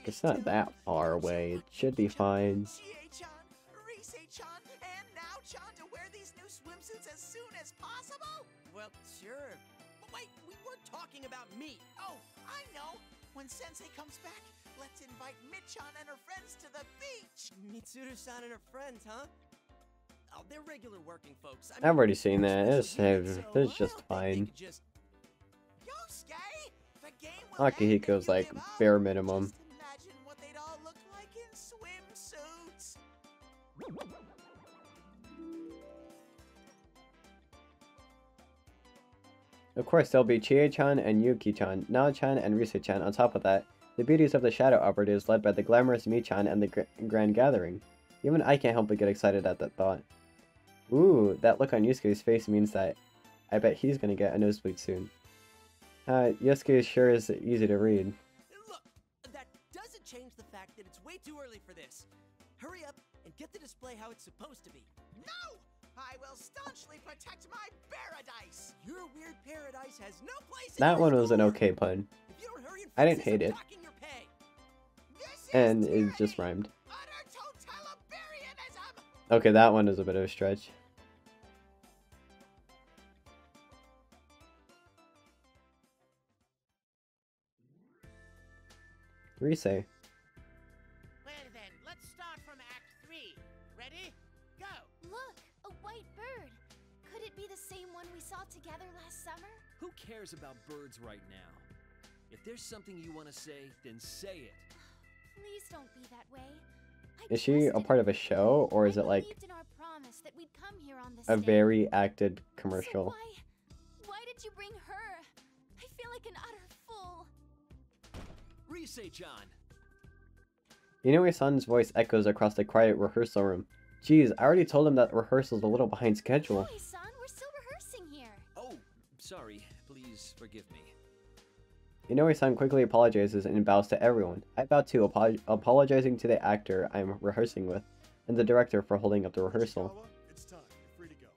It's not that far away. It should be fine. Chie-chan, Rise-chan, and Now-chan to wear these new swimsuits as soon as possible? Well, sure. But wait, we weren't talking about me. Oh, I know. When Sensei comes back, let's invite Michan and her friends to the beach! Mitsuru-san and her friends, huh? Oh, they're regular working folks. I I've mean, already seen that. special It's, units, so it's I just don't think they fine. could just... Yosuke! The game will end Akihiko's if you like give up. bare minimum. Just imagine what they'd all look like in swimsuits! Of course, there'll be Chie-chan and Yuki-chan, Nao-chan and Rise-chan on top of that. The beauties of the Shadow Operatives led by the glamorous Mi-chan and the Grand Gathering. Even I can't help but get excited at that thought. Ooh, that look on Yusuke's face means that I bet he's gonna get a nosebleed soon. Yusuke sure is easy to read. Look, that doesn't change the fact that it's way too early for this. Hurry up and get the display how it's supposed to be. No! I will staunchly protect my paradise! Your weird paradise has no place in That your one was an store. okay pun. If you don't hurry and I fix didn't this, hate I'm it. docking your pay. And it just rhymed. Utter totalitarianism! Okay, that one is a bit of a stretch. Rise. Well then, let's start from Act 3. Ready? Go! Look, a white bird. Could it be the same one we saw together last summer? Who cares about birds right now? If there's something you want to say, then say it. Please don't be that way. Is she a part of a show, or is it like believed in our promise that we'd come here on this a day. very acted commercial? So why did you bring her? I feel like an utter fool. Rise-chan! Inoue-san's voice echoes across the quiet rehearsal room. Geez, I already told him that rehearsal's a little behind schedule. Inoue-san, we're still rehearsing here. Oh, sorry. Please forgive me. Inoue-san quickly apologizes and bows to everyone. I bow too, apologizing to the actor I'm rehearsing with, and the director for holding up the rehearsal. Ishikawa, it's time. You're free to go.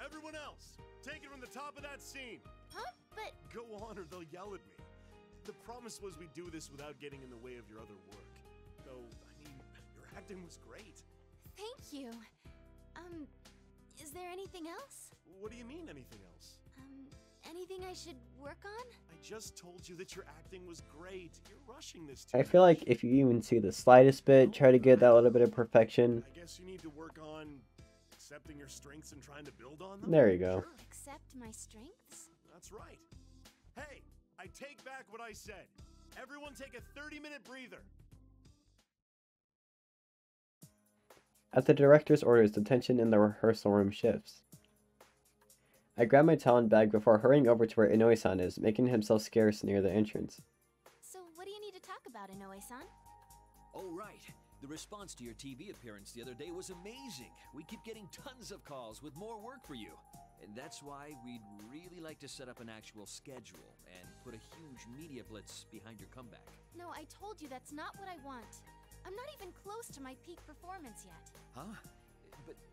Everyone else, take it from the top of that scene. Huh? But... Go on or they'll yell at me. The promise was we'd do this without getting in the way of your other work. Though, I mean, your acting was great. Thank you. Is there anything else? What do you mean, anything else? Anything I should work on? I just told you that your acting was great. You're rushing this too I feel like if you even see the slightest bit, try to get that little bit of perfection. I guess you need to work on accepting your strengths and trying to build on them. There you go. Accept my strengths? That's right. Hey, I take back what I said. Everyone take a 30-minute breather. At the director's orders, the tension in the rehearsal room shifts. I grab my talent bag before hurrying over to where Inoue-san is, making himself scarce near the entrance. So what do you need to talk about, Inoue-san? Oh, right. The response to your TV appearance the other day was amazing. We keep getting tons of calls with more work for you. And that's why we'd really like to set up an actual schedule and put a huge media blitz behind your comeback. No, I told you that's not what I want. I'm not even close to my peak performance yet. Huh?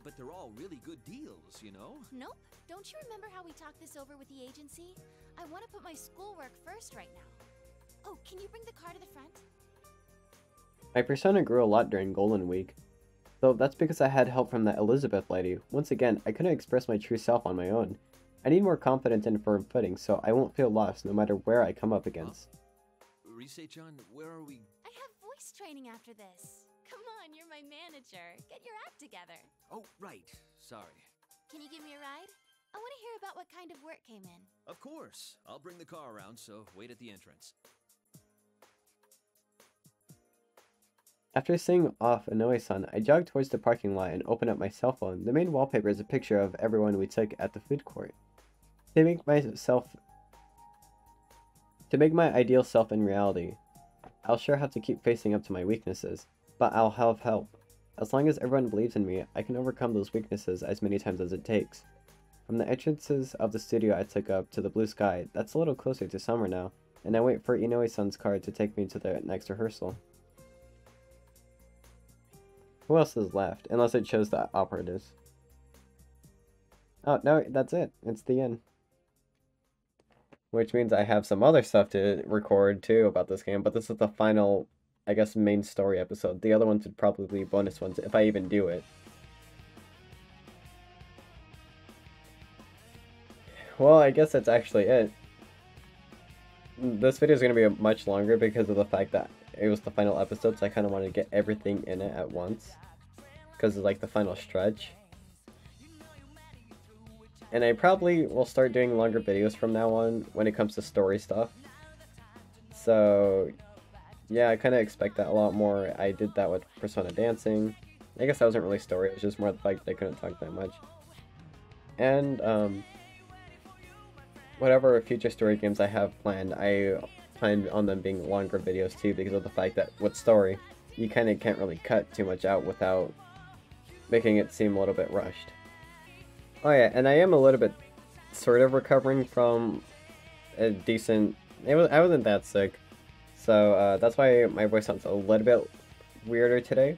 But they're all really good deals, you know? Nope. Don't you remember how we talked this over with the agency? I want to put my schoolwork first right now. Oh, can you bring the car to the front? My persona grew a lot during Golden Week. Though that's because I had help from that Elizabeth lady. Once again, I couldn't express my true self on my own. I need more confidence and firm footing, so I won't feel lost no matter where I come up against. Rise-chan, where are we? I have voice training after this. Come on, you're my manager. Get your act together. Oh, right. Sorry. Can you give me a ride? I want to hear about what kind of work came in. Of course. I'll bring the car around, so wait at the entrance. After seeing off Inoue-san, I jogged towards the parking lot and opened up my cell phone. The main wallpaper is a picture of everyone we took at the food court. To make my ideal self in reality, I'll sure have to keep facing up to my weaknesses, but I'll have help. As long as everyone believes in me, I can overcome those weaknesses as many times as it takes. From the entrances of the studio I took up to the blue sky, that's a little closer to summer now, and I wait for Inoue-san's car to take me to the next rehearsal. Who else is left? Unless it shows the operatives. Oh, no, that's it. It's the end. Which means I have some other stuff to record, too, about this game. But this is the final, I guess, main story episode. The other ones would probably be bonus ones, if I even do it. Well, I guess that's actually it. this video is going to be much longer because of the fact that it was the final episode, so I kind of wanted to get everything in it at once. Because it's like the final stretch. And I probably will start doing longer videos from now on when it comes to story stuff. So, yeah, I kind of expect that a lot more. I did that with Persona Dancing. I guess that wasn't really story, it was just more the fact that I couldn't talk that much. And, whatever future story games I have planned, I plan on them being longer videos too, because of the fact that with story, you kind of can't really cut too much out without making it seem a little bit rushed. Oh yeah, and I am a little bit sort of recovering from a decent... I wasn't that sick, so that's why my voice sounds a little bit weirder today.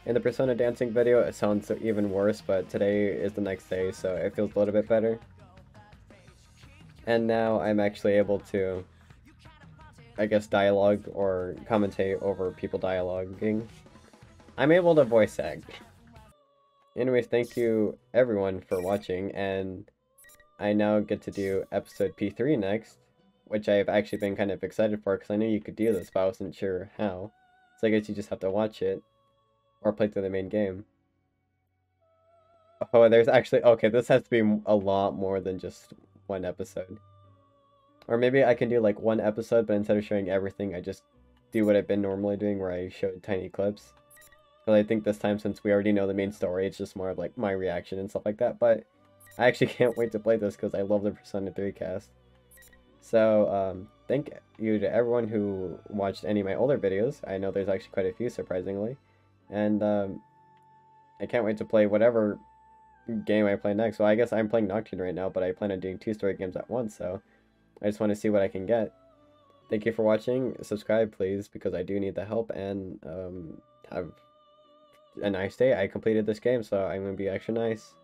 In the Persona Dancing video, it sounds even worse, but today is the next day, so it feels a little bit better. And now I'm actually able to, I guess, dialogue or commentate over people dialoguing. I'm able to voice act. Anyways, thank you everyone for watching, and I now get to do episode P3 next, which I've actually been kind of excited for because I knew you could do this, but I wasn't sure how. So I guess you just have to watch it, or play through the main game. Oh, there's actually... Okay, this has to be a lot more than just one episode. Or maybe I can do like one episode, but instead of showing everything, I just do what I've been normally doing, where I show tiny clips. But I think this time, since we already know the main story, it's just more of like my reaction and stuff like that. But I actually can't wait to play this because I love the Persona 3 cast. So, thank you to everyone who watched any of my older videos. I know there's actually quite a few, surprisingly. And, I can't wait to play whatever game I play next. So I guess I'm playing Nocturne right now, but I plan on doing 2 story games at once, so I just want to see what I can get. Thank you for watching. Subscribe, please, because I do need the help, and, have a nice day. I completed this game, so I'm going to be extra nice.